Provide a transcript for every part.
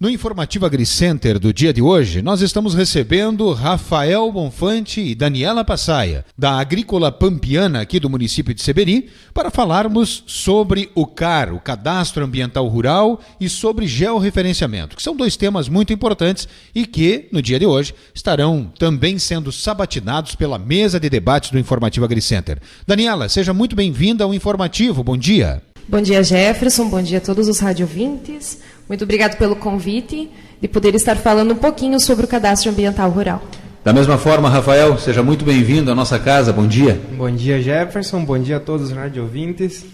No Informativo AgriCenter do dia de hoje, nós estamos recebendo Rafael Bonfante e Daniela Passaia, da Agrícola Pampiana aqui do município de Seberi, para falarmos sobre o CAR, o Cadastro Ambiental Rural, e sobre georreferenciamento, que são dois temas muito importantes e que, no dia de hoje, estarão também sendo sabatinados pela mesa de debates do Informativo AgriCenter. Daniela, seja muito bem-vinda ao Informativo. Bom dia. Bom dia, Jefferson. Bom dia a todos os radiovintes. Muito obrigado pelo convite de poder estar falando um pouquinho sobre o Cadastro Ambiental Rural. Da mesma forma, Rafael, seja muito bem-vindo à nossa casa. Bom dia. Bom dia, Jefferson. Bom dia a todos os radiovintes.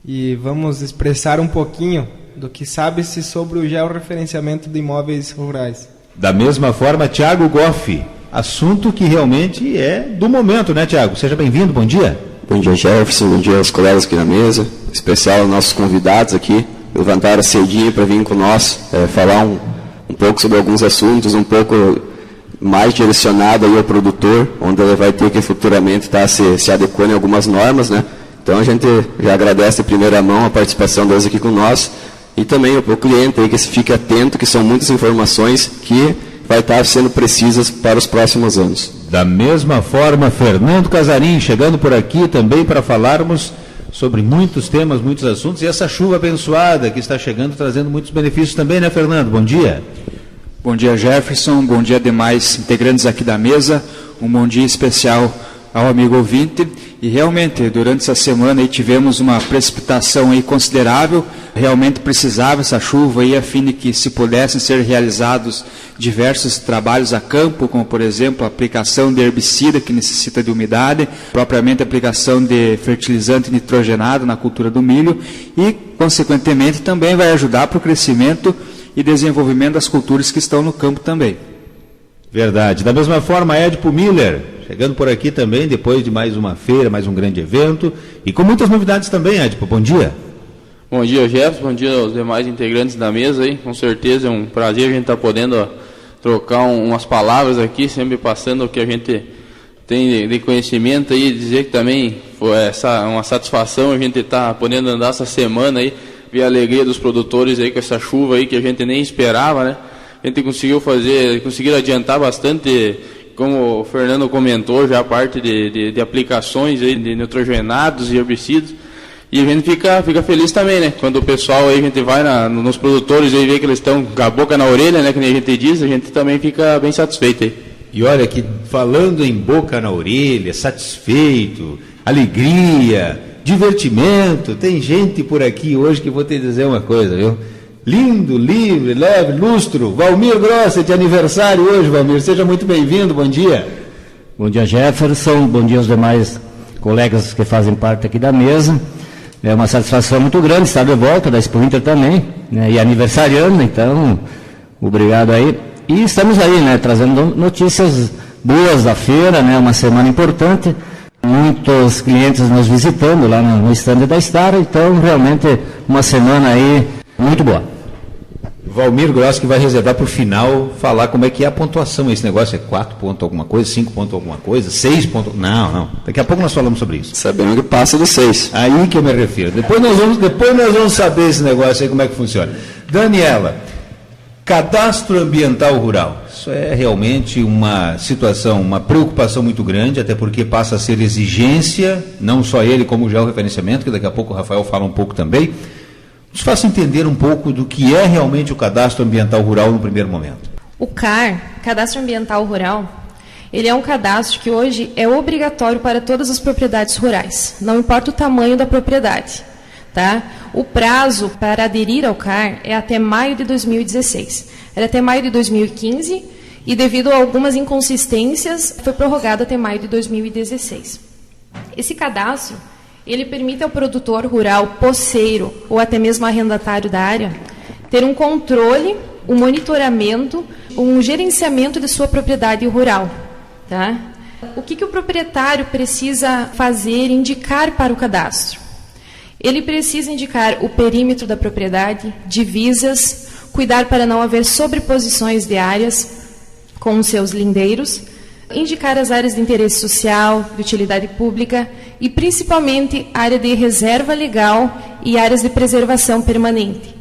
E vamos expressar um pouquinho do que sabe-se sobre o georreferenciamento de imóveis rurais. Da mesma forma, Tiago Goff, assunto que realmente é do momento, né, Tiago? Seja bem-vindo, bom dia. Bom dia, Jefferson, bom dia aos colegas aqui na mesa, em especial aos nossos convidados aqui, levantaram cedinho para vir com nós, falar um pouco sobre alguns assuntos, um pouco mais direcionado aí ao produtor, onde ele vai ter que futuramente estar se adequando em algumas normas, né? Então a gente já agradece em primeira mão a participação deles aqui com nós, e também o cliente aí que fique atento, que são muitas informações que vai estar sendo precisas para os próximos anos. Da mesma forma, Fernando Casarim, chegando por aqui também para falarmos sobre muitos temas, muitos assuntos, e essa chuva abençoada que está chegando, trazendo muitos benefícios também, né, Fernando? Bom dia. Bom dia, Jefferson, bom dia demais integrantes aqui da mesa, um bom dia especial ao amigo ouvinte, e realmente, durante essa semana aí tivemos uma precipitação aí considerável, realmente precisava essa chuva aí a fim de que se pudessem ser realizados diversos trabalhos a campo, como por exemplo a aplicação de herbicida que necessita de umidade, propriamente a aplicação de fertilizante nitrogenado na cultura do milho e, consequentemente, também vai ajudar para o crescimento e desenvolvimento das culturas que estão no campo também. Verdade. Da mesma forma, Edipo Miller, chegando por aqui também, depois de mais uma feira, mais um grande evento, e com muitas novidades também, Edipo. Bom dia. Bom dia, Jefferson. Bom dia aos demais integrantes da mesa aí. Com certeza é um prazer a gente estar podendo trocar umas palavras aqui, sempre passando o que a gente tem de conhecimento aí, dizer que também foi uma satisfação a gente estar podendo andar essa semana aí, ver a alegria dos produtores aí com essa chuva aí que a gente nem esperava, né? A gente conseguiu adiantar bastante, como o Fernando comentou, já a parte de aplicações aí de nitrogenados e herbicidas. E a gente fica feliz também, né? Quando o pessoal aí, a gente vai nos produtores e vê que eles estão com a boca na orelha, né? Que nem a gente diz, a gente também fica bem satisfeito aí. E olha que falando em boca na orelha, satisfeito, alegria, divertimento, tem gente por aqui hoje que vou te dizer uma coisa, viu? Lindo, livre, leve, lustro. Valmir Grossi, de aniversário hoje, Valmir. Seja muito bem-vindo, bom dia. Bom dia, Jefferson. Bom dia aos demais colegas que fazem parte aqui da mesa. É uma satisfação muito grande estar de volta da Expo Inter também, né? E aniversariando, então, obrigado aí. E estamos aí, né, trazendo notícias boas da feira, né, uma semana importante, muitos clientes nos visitando lá no stand da Star, então realmente uma semana aí muito boa. Valmir Grossi, que vai reservar para o final falar como é que é a pontuação. Esse negócio é 4 pontos alguma coisa, 5 pontos alguma coisa, 6 pontos... Não. Daqui a pouco nós falamos sobre isso. Sabendo que passa dos 6. Aí que eu me refiro. Depois nós vamos saber esse negócio aí, como é que funciona. Daniela, Cadastro Ambiental Rural. Isso é realmente uma situação, uma preocupação muito grande, até porque passa a ser exigência, não só ele, como o georreferenciamento, que daqui a pouco o Rafael fala um pouco também. Nos faça entender um pouco do que é realmente o Cadastro Ambiental Rural no primeiro momento. O CAR, Cadastro Ambiental Rural, ele é um cadastro que hoje é obrigatório para todas as propriedades rurais, não importa o tamanho da propriedade. Tá? O prazo para aderir ao CAR é até maio de 2016. Era até maio de 2015 e, devido a algumas inconsistências, foi prorrogado até maio de 2016. Esse cadastro ele permite ao produtor rural, poceiro ou até mesmo arrendatário da área ter um controle, um monitoramento, um gerenciamento de sua propriedade rural. Tá? O que o proprietário precisa fazer, indicar para o cadastro? Ele precisa indicar o perímetro da propriedade, divisas, cuidar para não haver sobreposições de áreas com os seus lindeiros, indicar as áreas de interesse social, de utilidade pública e, principalmente, área de reserva legal e áreas de preservação permanente.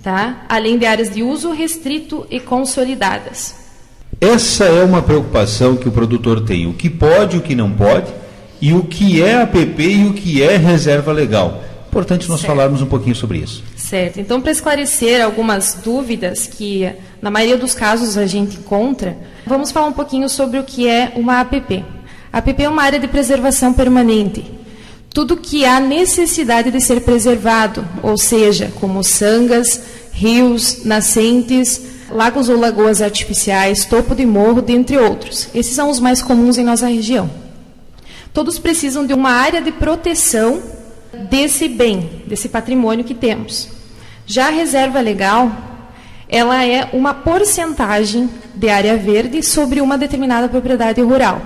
tá? Além de áreas de uso restrito e consolidadas. Essa é uma preocupação que o produtor tem, o que pode, o que não pode, e o que é APP e o que é reserva legal. Importante nós falarmos um pouquinho sobre isso. Certo. Então, para esclarecer algumas dúvidas que, na maioria dos casos, a gente encontra, vamos falar um pouquinho sobre o que é uma APP. A APP é uma área de preservação permanente. Tudo que há necessidade de ser preservado, ou seja, como sangas, rios, nascentes, lagos ou lagoas artificiais, topo de morro, dentre outros. Esses são os mais comuns em nossa região. Todos precisam de uma área de proteção desse bem, desse patrimônio que temos. Já a reserva legal, ela é uma porcentagem de área verde sobre uma determinada propriedade rural,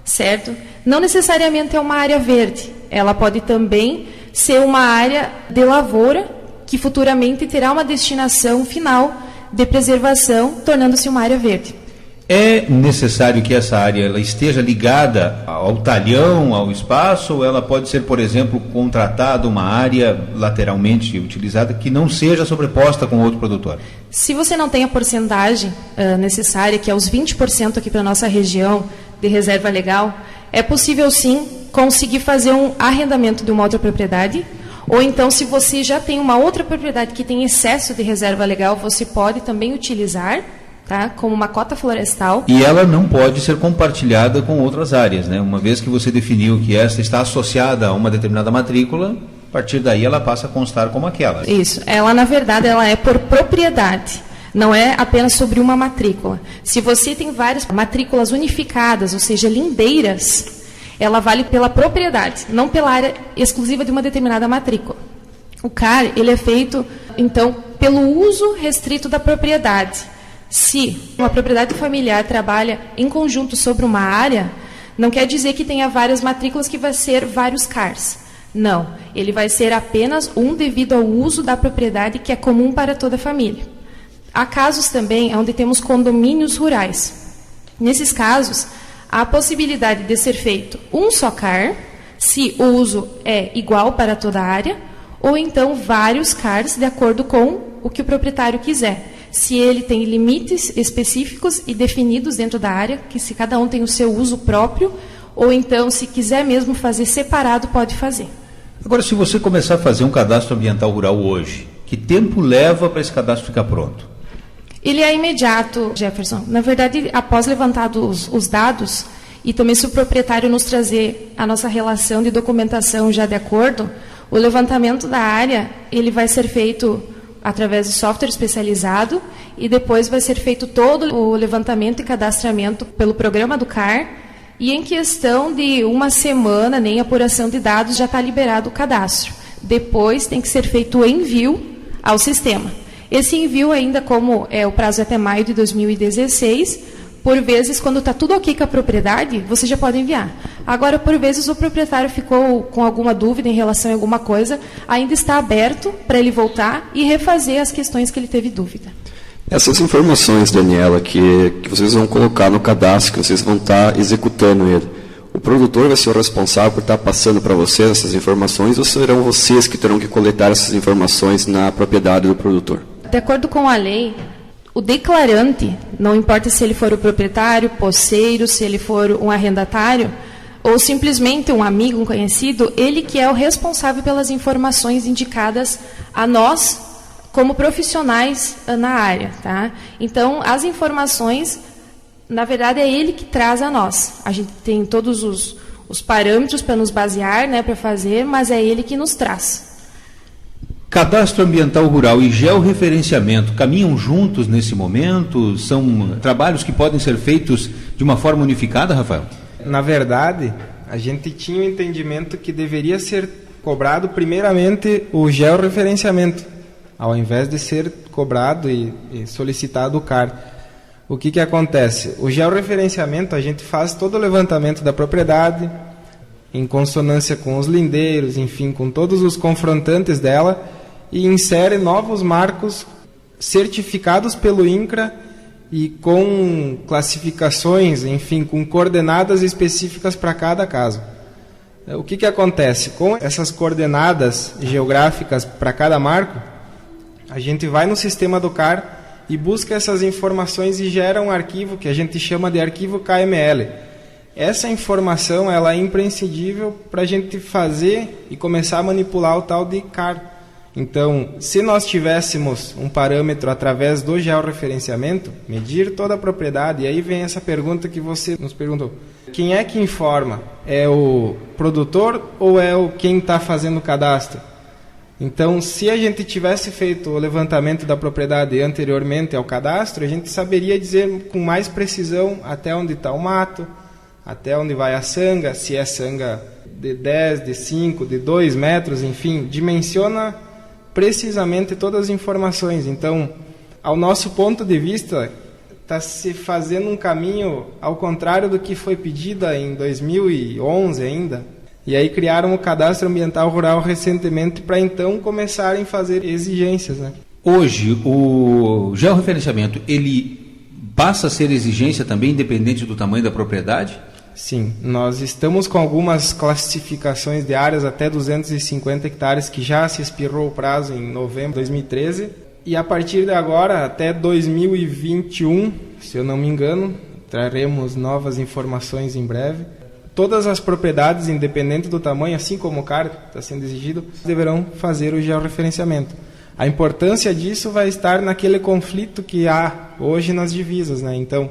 certo? Não necessariamente é uma área verde, ela pode também ser uma área de lavoura que futuramente terá uma destinação final de preservação, tornando-se uma área verde. É necessário que essa área ela esteja ligada ao talhão, ao espaço, ou ela pode ser, por exemplo, contratada uma área lateralmente utilizada que não seja sobreposta com outro produtor? Se você não tem a porcentagem necessária, que é os 20% aqui para a nossa região de reserva legal, é possível sim conseguir fazer um arrendamento de uma outra propriedade, ou então se você já tem uma outra propriedade que tem excesso de reserva legal, você pode também utilizar, tá? Como uma cota florestal. E ela não pode ser compartilhada com outras áreas, né? Uma vez que você definiu que esta está associada a uma determinada matrícula, a partir daí ela passa a constar como aquela. Isso. Ela, na verdade, ela é por propriedade. Não é apenas sobre uma matrícula. Se você tem várias matrículas unificadas, ou seja, lindeiras, ela vale pela propriedade, não pela área exclusiva de uma determinada matrícula. O CAR, ele é feito, então, pelo uso restrito da propriedade. Se uma propriedade familiar trabalha em conjunto sobre uma área, não quer dizer que tenha várias matrículas que vai ser vários CARs. Não, ele vai ser apenas um devido ao uso da propriedade que é comum para toda a família. Há casos também onde temos condomínios rurais. Nesses casos, há a possibilidade de ser feito um só CAR, se o uso é igual para toda a área, ou então vários CARs de acordo com o que o proprietário quiser. Se ele tem limites específicos e definidos dentro da área, que se cada um tem o seu uso próprio, ou então, se quiser mesmo fazer separado, pode fazer. Agora, se você começar a fazer um cadastro ambiental rural hoje, que tempo leva para esse cadastro ficar pronto? Ele é imediato, Jefferson. Na verdade, após levantados os dados, e também se o proprietário nos trazer a nossa relação de documentação já de acordo, o levantamento da área, ele vai ser feito através de software especializado, e depois vai ser feito todo o levantamento e cadastramento pelo programa do CAR, e em questão de uma semana, nem apuração de dados, já está liberado o cadastro. Depois tem que ser feito o envio ao sistema. Esse envio ainda, como o prazo é até maio de 2016, por vezes, quando está tudo ok com a propriedade, você já pode enviar. Agora, por vezes, o proprietário ficou com alguma dúvida em relação a alguma coisa, ainda está aberto para ele voltar e refazer as questões que ele teve dúvida. Essas informações, Daniela, que vocês vão colocar no cadastro, que vocês vão estar executando ele, o produtor vai ser o responsável por estar passando para vocês essas informações, ou serão vocês que terão que coletar essas informações na propriedade do produtor? De acordo com a lei, o declarante, não importa se ele for o proprietário, posseiro, se ele for um arrendatário, ou simplesmente um amigo, um conhecido, ele que é o responsável pelas informações indicadas a nós, como profissionais na área. Tá? Então, as informações, na verdade, é ele que traz a nós. A gente tem todos os parâmetros para nos basear, né, para fazer, mas é ele que nos traz. Cadastro ambiental rural e georreferenciamento caminham juntos nesse momento? São trabalhos que podem ser feitos de uma forma unificada, Rafael? Na verdade, a gente tinha o entendimento que deveria ser cobrado primeiramente o georreferenciamento, ao invés de ser cobrado e solicitado o CAR. O que acontece? O georreferenciamento, a gente faz todo o levantamento da propriedade, em consonância com os lindeiros, enfim, com todos os confrontantes dela, e insere novos marcos certificados pelo INCRA e com classificações, enfim, com coordenadas específicas para cada caso. O que acontece? Com essas coordenadas geográficas para cada marco, A gente vai no sistema do CAR e busca essas informações e gera um arquivo que a gente chama de arquivo KML. Essa informação ela é imprescindível para a gente fazer e começar a manipular o tal de CAR. Então, se nós tivéssemos um parâmetro através do georreferenciamento, medir toda a propriedade, e aí vem essa pergunta que você nos perguntou. Quem é que informa? É o produtor ou é quem está fazendo o cadastro? Então, se a gente tivesse feito o levantamento da propriedade anteriormente ao cadastro, a gente saberia dizer com mais precisão até onde está o mato, até onde vai a sanga, se é sanga de 10, de 5, de 2 metros, enfim, dimensiona precisamente todas as informações. Então, ao nosso ponto de vista, está se fazendo um caminho ao contrário do que foi pedido em 2011 ainda. E aí criaram o Cadastro Ambiental Rural recentemente para então começarem a fazer exigências, né? Hoje, o georreferenciamento, ele passa a ser exigência também, independente do tamanho da propriedade? Sim, nós estamos com algumas classificações de áreas até 250 hectares que já se expirou o prazo em novembro de 2013 e a partir de agora até 2021, se eu não me engano, traremos novas informações em breve. Todas as propriedades, independente do tamanho, assim como o CAR está sendo exigido, deverão fazer o georreferenciamento. A importância disso vai estar naquele conflito que há hoje nas divisas, né? Então,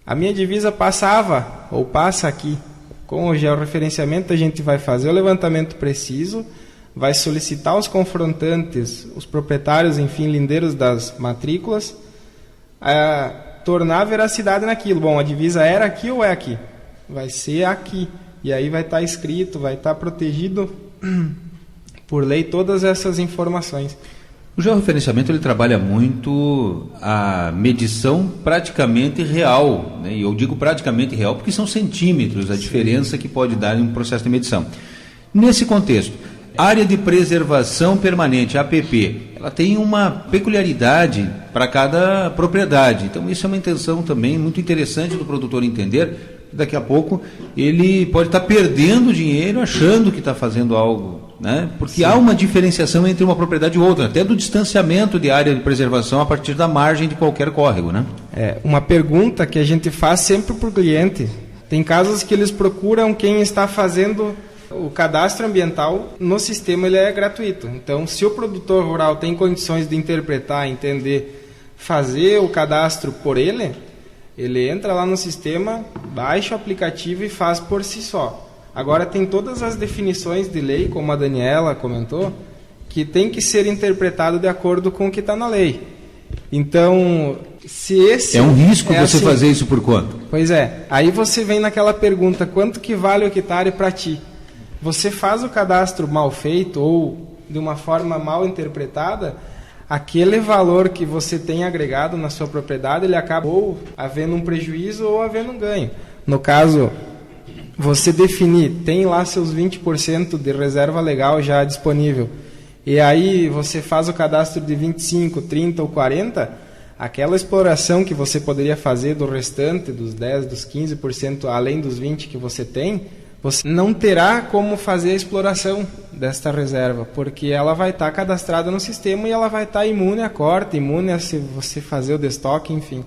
a minha divisa passava, ou passa aqui. Com o georreferenciamento a gente vai fazer o levantamento preciso, vai solicitar aos confrontantes, os proprietários, enfim, lindeiros das matrículas, a tornar a veracidade naquilo. Bom, a divisa era aqui ou é aqui? Vai ser aqui. E aí vai estar escrito, vai estar protegido por lei todas essas informações. O georreferenciamento ele trabalha muito a medição praticamente real, né? E eu digo praticamente real porque são centímetros a diferença que pode dar em um processo de medição. Nesse contexto, área de preservação permanente, APP, ela tem uma peculiaridade para cada propriedade. Então isso é uma intenção também muito interessante do produtor entender. Daqui a pouco ele pode estar perdendo dinheiro achando que está fazendo algo, né? Porque sim, há uma diferenciação entre uma propriedade e outra, até do distanciamento de área de preservação a partir da margem de qualquer córrego, né? É uma pergunta que a gente faz sempre para o cliente. Tem casos que eles procuram quem está fazendo o cadastro ambiental no sistema, ele é gratuito. Então, se o produtor rural tem condições de interpretar, entender, fazer o cadastro por ele entra lá no sistema, baixa o aplicativo e faz por si só. Agora tem todas as definições de lei, como a Daniela comentou, que tem que ser interpretado de acordo com o que está na lei. Então, se esse... É um risco você assim, fazer isso por quanto? Pois é. Aí você vem naquela pergunta, quanto que vale o hectare para ti? Você faz o cadastro mal feito ou de uma forma mal interpretada, aquele valor que você tem agregado na sua propriedade, ele acaba ou havendo um prejuízo ou havendo um ganho. No caso, você definir, tem lá seus 20% de reserva legal já disponível, e aí você faz o cadastro de 25, 30 ou 40, aquela exploração que você poderia fazer do restante, dos 10, dos 15%, além dos 20% que você tem, você não terá como fazer a exploração desta reserva, porque ela vai estar cadastrada no sistema e ela vai estar imune a corte, imune a se você fazer o destoque, enfim.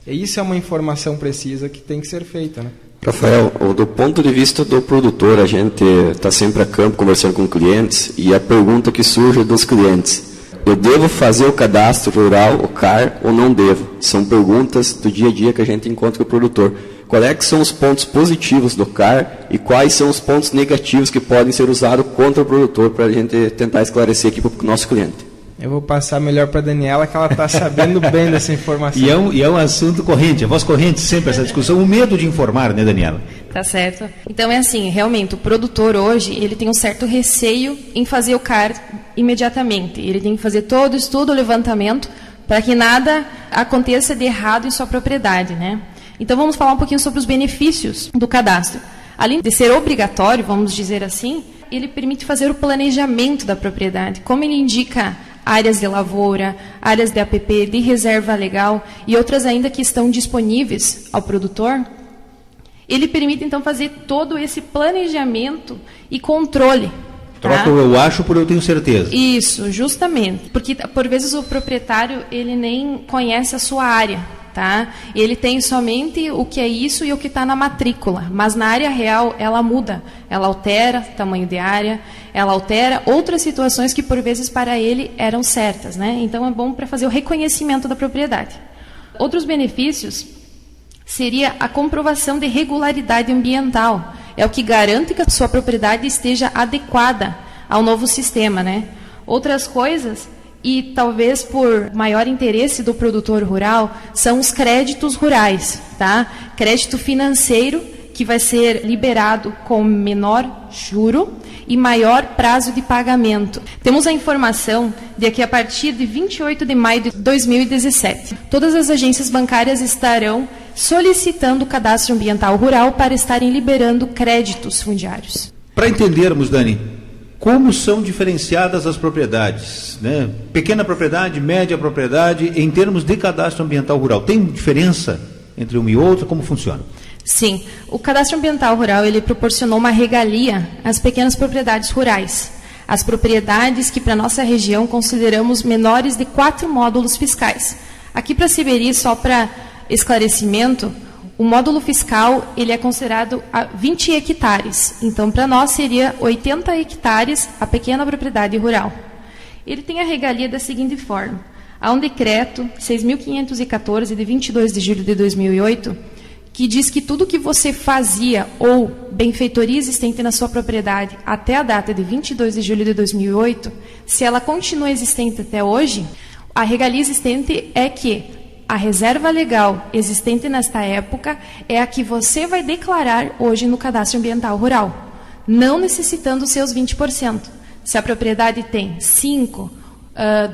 E isso é uma informação precisa que tem que ser feita, né? Rafael, do ponto de vista do produtor, a gente está sempre a campo conversando com clientes e a pergunta que surge dos clientes: eu devo fazer o cadastro rural, o CAR, ou não devo? São perguntas do dia a dia que a gente encontra com o produtor. Quais que são os pontos positivos do CAR e quais são os pontos negativos que podem ser usados contra o produtor para a gente tentar esclarecer aqui para o nosso cliente? Eu vou passar melhor para a Daniela, que ela está sabendo bem dessa informação. E é um assunto corrente, a voz corrente sempre essa discussão, o medo de informar, né, Daniela? Tá certo. Então é assim, realmente, o produtor hoje, ele tem um certo receio em fazer o CAR imediatamente. Ele tem que fazer todo o estudo, o levantamento, para que nada aconteça de errado em sua propriedade, né? Então vamos falar um pouquinho sobre os benefícios do cadastro. Além de ser obrigatório, vamos dizer assim, ele permite fazer o planejamento da propriedade. Como ele indica áreas de lavoura, áreas de APP, de reserva legal e outras ainda que estão disponíveis ao produtor, ele permite então fazer todo esse planejamento e controle Troca o eu acho por eu tenho certeza. Isso, justamente. Porque, por vezes, o proprietário ele nem conhece a sua área. Tá? Ele tem somente o que é isso e o que está na matrícula, mas na área real ela muda, ela altera tamanho de área, ela altera outras situações que por vezes para ele eram certas, né? Então é bom para fazer o reconhecimento da propriedade. Outros benefícios seria a comprovação de regularidade ambiental, é o que garante que a sua propriedade esteja adequada ao novo sistema, né? Outras coisas, e talvez por maior interesse do produtor rural, são os créditos rurais, tá? Crédito financeiro que vai ser liberado com menor juro e maior prazo de pagamento. Temos a informação de que a partir de 28 de maio de 2017, todas as agências bancárias estarão solicitando o cadastro ambiental rural para estarem liberando créditos fundiários. Para entendermos, Dani, como são diferenciadas as propriedades, né? Pequena propriedade, média propriedade, em termos de cadastro ambiental rural, tem diferença entre uma e outra? Como funciona? Sim, o cadastro ambiental rural ele proporcionou uma regalia às pequenas propriedades rurais, as propriedades que para nossa região consideramos menores de 4 módulos fiscais. Aqui para Seberi, só para esclarecimento, o módulo fiscal ele é considerado a 20 hectares, então para nós seria 80 hectares a pequena propriedade rural. Ele tem a regalia da seguinte forma: há um decreto 6.514 de 22 de julho de 2008 que diz que tudo que você fazia ou benfeitoria existente na sua propriedade até a data de 22 de julho de 2008, se ela continua existente até hoje, a regalia existente é que a reserva legal existente nesta época é a que você vai declarar hoje no cadastro ambiental rural, não necessitando os seus 20%. Se a propriedade tem 5%,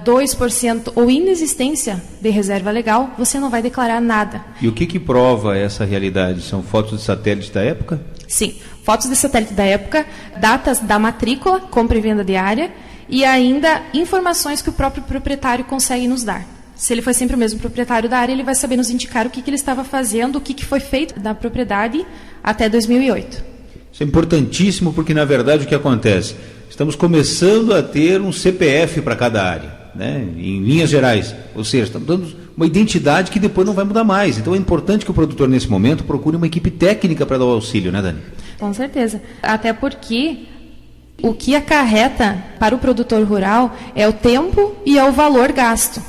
2% ou inexistência de reserva legal, você não vai declarar nada. E o que prova essa realidade? São fotos de satélite da época? Sim, fotos de satélite da época, datas da matrícula, compra e venda de área e ainda informações que o próprio proprietário consegue nos dar. Se ele foi sempre o mesmo proprietário da área, ele vai saber nos indicar o que ele estava fazendo, o que foi feito na propriedade até 2008. Isso é importantíssimo porque, na verdade, o que acontece? Estamos começando a ter um CPF para cada área, né? Em linhas gerais. Ou seja, estamos dando uma identidade que depois não vai mudar mais. Então é importante que o produtor, nesse momento, procure uma equipe técnica para dar o auxílio, né, Dani? Com certeza. Até porque o que acarreta para o produtor rural é o tempo e é o valor gasto.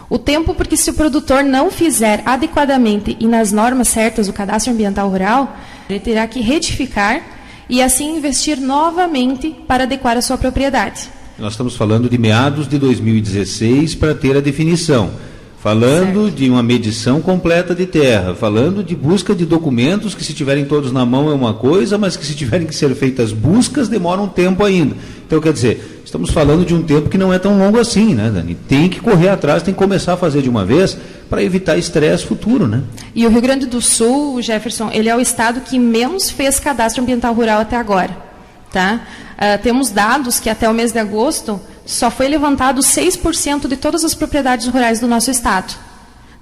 O tempo, porque se o produtor não fizer adequadamente e nas normas certas o cadastro ambiental rural, ele terá que retificar e assim investir novamente para adequar a sua propriedade. Nós estamos falando de meados de 2016 para ter a definição. Falando de uma medição completa de terra, falando de busca de documentos que, se tiverem todos na mão, é uma coisa, mas que, se tiverem que ser feitas buscas, demoram um tempo ainda. Então, quer dizer, estamos falando de um tempo que não é tão longo assim, né, Dani? Tem que correr atrás, tem que começar a fazer de uma vez para evitar estresse futuro, né? E o Rio Grande do Sul, Jefferson, ele é o estado que menos fez cadastro ambiental rural até agora. Tá? Temos dados que até o mês de agosto só foi levantado 6% de todas as propriedades rurais do nosso estado.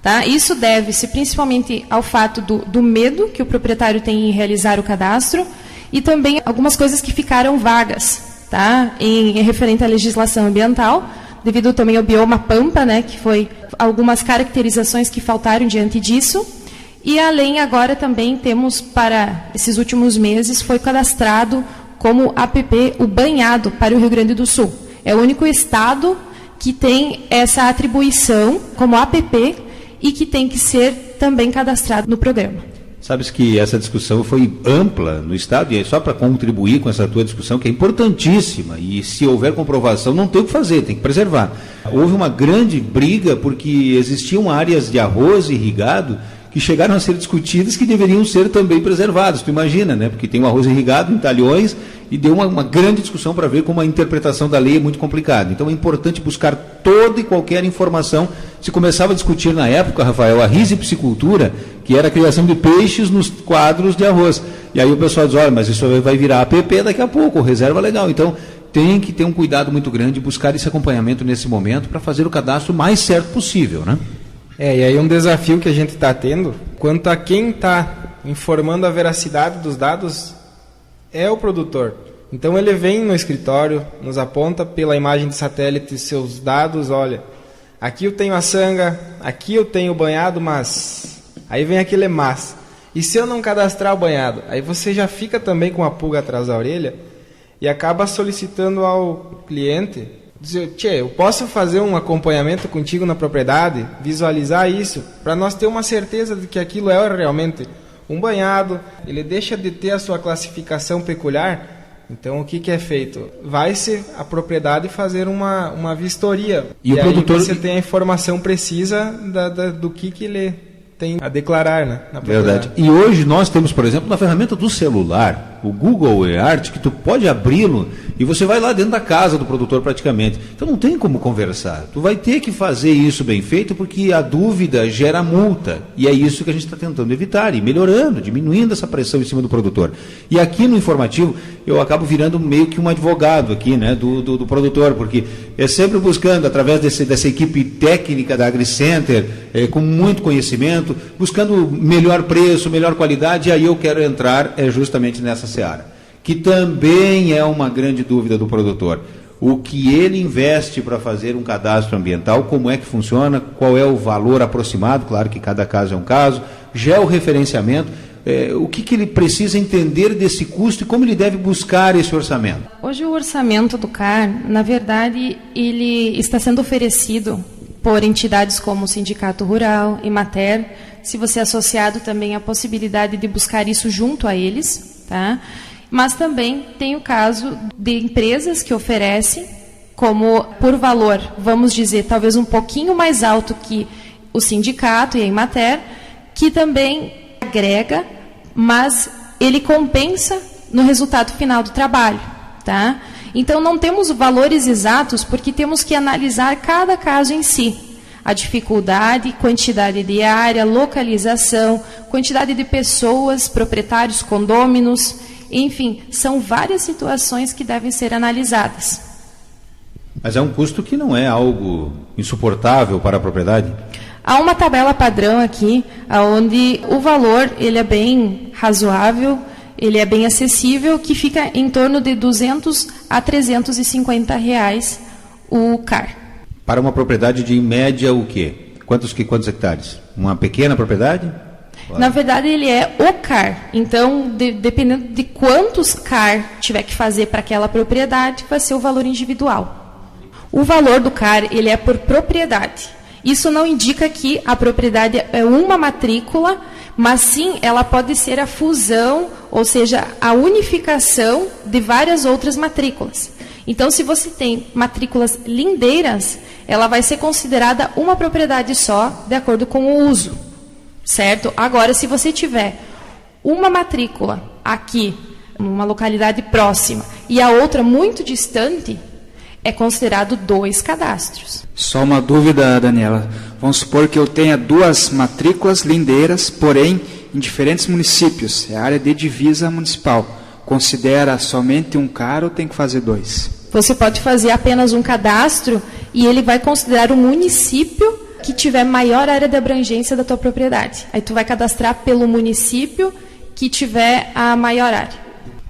Tá? Isso deve-se principalmente ao fato do medo que o proprietário tem em realizar o cadastro e também algumas coisas que ficaram vagas, tá? em referente à legislação ambiental, devido também ao bioma Pampa, né, que foi algumas caracterizações que faltaram diante disso. E além agora também temos, para esses últimos meses, foi cadastrado como APP o Banhado para o Rio Grande do Sul. É o único estado que tem essa atribuição como APP e que tem que ser também cadastrado no programa. Sabes que essa discussão foi ampla no estado, e é só para contribuir com essa tua discussão, que é importantíssima, e se houver comprovação não tem o que fazer, tem que preservar. Houve uma grande briga porque existiam áreas de arroz irrigado que chegaram a ser discutidas que deveriam ser também preservadas. Tu imagina, né? Porque tem o arroz irrigado em talhões e deu uma grande discussão para ver como a interpretação da lei é muito complicada. Então é importante buscar toda e qualquer informação. Se começava a discutir na época, Rafael, a risipsicultura, que era a criação de peixes nos quadros de arroz. E aí o pessoal diz, olha, mas isso vai virar APP daqui a pouco, reserva legal. Então tem que ter um cuidado muito grande, buscar esse acompanhamento nesse momento para fazer o cadastro o mais certo possível, né? E aí um desafio que a gente está tendo, quanto a quem está informando a veracidade dos dados, é o produtor. Então ele vem no escritório, nos aponta pela imagem de satélite seus dados, olha, aqui eu tenho a sanga, aqui eu tenho o banhado, mas... Aí vem aquele mas. E se eu não cadastrar o banhado? Aí você já fica também com a pulga atrás da orelha e acaba solicitando ao cliente, dizer, tchê, eu posso fazer um acompanhamento contigo na propriedade, visualizar isso, para nós ter uma certeza de que aquilo é realmente um banhado, ele deixa de ter a sua classificação peculiar. Então o que é feito? Vai-se à propriedade fazer uma vistoria. E o aí produtor... você tem a informação precisa do que ele tem a declarar, né, na propriedade. Verdade. E hoje nós temos, por exemplo, na ferramenta do celular, o Google Earth, que tu pode abri-lo e você vai lá dentro da casa do produtor praticamente. Então não tem como conversar. Tu vai ter que fazer isso bem feito porque a dúvida gera multa. E é isso que a gente está tentando evitar e melhorando, diminuindo essa pressão em cima do produtor. E aqui no informativo eu acabo virando meio que um advogado aqui, né, do produtor, porque é sempre buscando, através dessa equipe técnica da AgriCenter, com muito conhecimento, buscando melhor preço, melhor qualidade, e aí eu quero entrar justamente nessa seara, que também é uma grande dúvida do produtor. O que ele investe para fazer um cadastro ambiental, como é que funciona, qual é o valor aproximado, claro que cada caso é um caso, georreferenciamento, o que ele precisa entender desse custo e como ele deve buscar esse orçamento. Hoje o orçamento do CAR, na verdade, ele está sendo oferecido por entidades como o Sindicato Rural, Emater. Se você é associado, também a possibilidade de buscar isso junto a eles, tá? Mas também tem o caso de empresas que oferecem, como por valor, vamos dizer, talvez um pouquinho mais alto que o sindicato e a Emater, que também agrega, mas ele compensa no resultado final do trabalho, tá? Então não temos valores exatos porque temos que analisar cada caso em si. A dificuldade, quantidade de área, localização, quantidade de pessoas, proprietários, condôminos, enfim, são várias situações que devem ser analisadas. Mas é um custo que não é algo insuportável para a propriedade? Há uma tabela padrão aqui, onde o valor ele é bem razoável, ele é bem acessível, que fica em torno de R$200 a R$350 o CAR. Para uma propriedade de, em média, o quê? Quantos hectares? Uma pequena propriedade? Claro. Na verdade, ele é o CAR. Então, dependendo de quantos CAR tiver que fazer para aquela propriedade, vai ser o valor individual. O valor do CAR ele é por propriedade. Isso não indica que a propriedade é uma matrícula, mas sim ela pode ser a fusão, ou seja, a unificação de várias outras matrículas. Então, se você tem matrículas lindeiras, ela vai ser considerada uma propriedade só, de acordo com o uso, certo? Agora, se você tiver uma matrícula aqui, numa localidade próxima, e a outra muito distante, é considerado 2 cadastros. Só uma dúvida, Daniela. Vamos supor que eu tenha 2 matrículas lindeiras, porém em diferentes municípios. É a área de divisa municipal. Considera somente um CAR ou tem que fazer 2? Você pode fazer apenas um cadastro e ele vai considerar o município que tiver maior área de abrangência da tua propriedade. Aí tu vai cadastrar pelo município que tiver a maior área.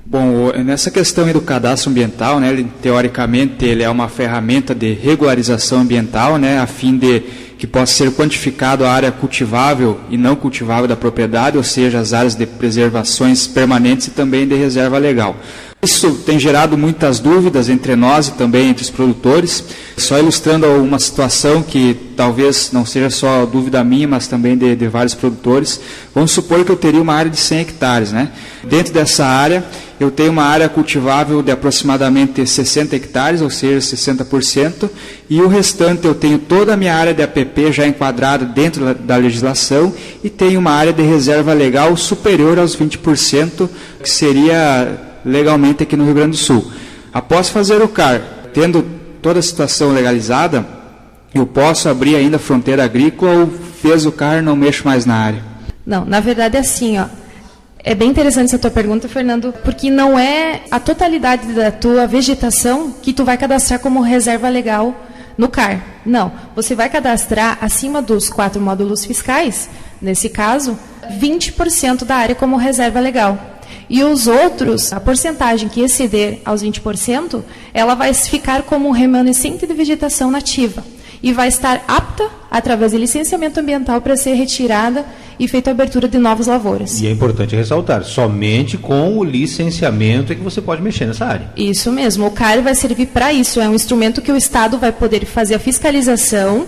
Bom, nessa questão aí do cadastro ambiental, né, teoricamente ele é uma ferramenta de regularização ambiental, né, a fim de que possa ser quantificado a área cultivável e não cultivável da propriedade, ou seja, as áreas de preservações permanentes e também de reserva legal. Isso tem gerado muitas dúvidas entre nós e também entre os produtores, só ilustrando uma situação que talvez não seja só dúvida minha, mas também de vários produtores. Vamos supor que eu teria uma área de 100 hectares, né? Dentro dessa área, eu tenho uma área cultivável de aproximadamente 60 hectares, ou seja, 60%, e o restante eu tenho toda a minha área de APP já enquadrada dentro da legislação e tenho uma área de reserva legal superior aos 20%, que seria legalmente aqui no Rio Grande do Sul. Após fazer o CAR, tendo toda a situação legalizada, eu posso abrir ainda a fronteira agrícola ou fez o CAR, não mexo mais na área? Não, na verdade é assim, ó. É bem interessante essa tua pergunta, Fernando, porque não é a totalidade da tua vegetação que tu vai cadastrar como reserva legal no CAR. Não, você vai cadastrar acima dos 4 módulos fiscais, nesse caso, 20% da área como reserva legal. E os outros, a porcentagem que exceder aos 20%, ela vai ficar como um remanescente de vegetação nativa e vai estar apta, através de licenciamento ambiental, para ser retirada e feita a abertura de novas lavouras. E é importante ressaltar, somente com o licenciamento é que você pode mexer nessa área. Isso mesmo, o CAR vai servir para isso, é um instrumento que o Estado vai poder fazer a fiscalização,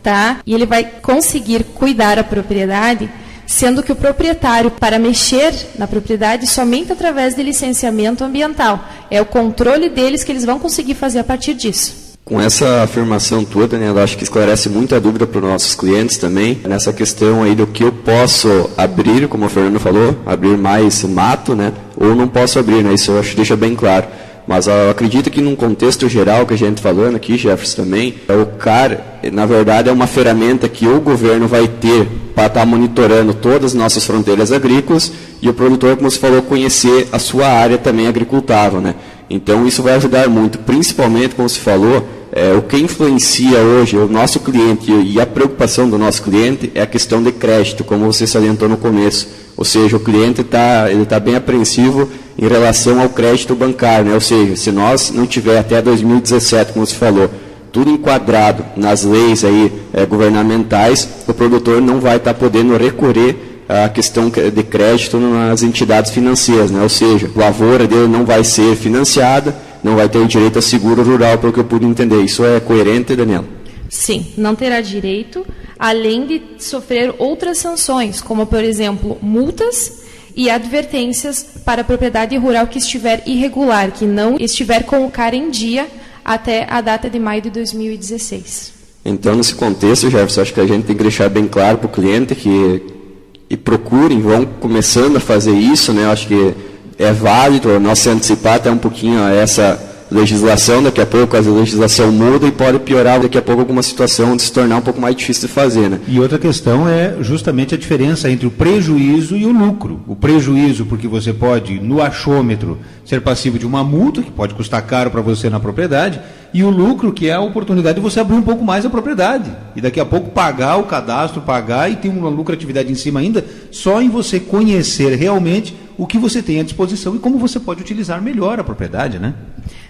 tá? E ele vai conseguir cuidar a propriedade, sendo que o proprietário, para mexer na propriedade, somente através de licenciamento ambiental. É o controle deles que eles vão conseguir fazer a partir disso. Com essa afirmação toda, né, eu acho que esclarece muita dúvida para os nossos clientes também, nessa questão aí do que eu posso abrir, como o Fernando falou, abrir mais mato, né, ou não posso abrir, né, isso eu acho que deixa bem claro. Mas eu acredito que num contexto geral que a gente falando aqui, Jefferson, também, o CAR, na verdade, é uma ferramenta que o governo vai ter para estar monitorando todas as nossas fronteiras agrícolas e o produtor, como você falou, conhecer a sua área também agricultável, né? Então isso vai ajudar muito, principalmente, como você falou, o que influencia hoje o nosso cliente e a preocupação do nosso cliente é a questão de crédito, como você salientou no começo. Ou seja, o cliente está bem apreensivo em relação ao crédito bancário, né? Ou seja, se nós não tiver até 2017, como você falou, tudo enquadrado nas leis aí, governamentais, o produtor não vai estar podendo recorrer à questão de crédito nas entidades financeiras, né? Ou seja, a lavoura dele não vai ser financiada, não vai ter direito a seguro rural, pelo que eu pude entender. Isso é coerente, Daniela? Sim, não terá direito, além de sofrer outras sanções, como, por exemplo, multas e advertências para a propriedade rural que estiver irregular, que não estiver com o CAR em dia até a data de maio de 2016. Então, nesse contexto, Jefferson, acho que a gente tem que deixar bem claro para o cliente que procurem, vão começando a fazer isso, né? Acho que é válido nós se antecipar até um pouquinho a essa legislação, daqui a pouco a legislação muda e pode piorar daqui a pouco alguma situação de se tornar um pouco mais difícil de fazer, né? E outra questão é justamente a diferença entre o prejuízo e o lucro. O prejuízo porque você pode, no achômetro, ser passivo de uma multa, que pode custar caro para você na propriedade, e o lucro, que é a oportunidade de você abrir um pouco mais a propriedade. E daqui a pouco pagar o cadastro, pagar e ter uma lucratividade em cima ainda, só em você conhecer realmente o que você tem à disposição e como você pode utilizar melhor a propriedade, né?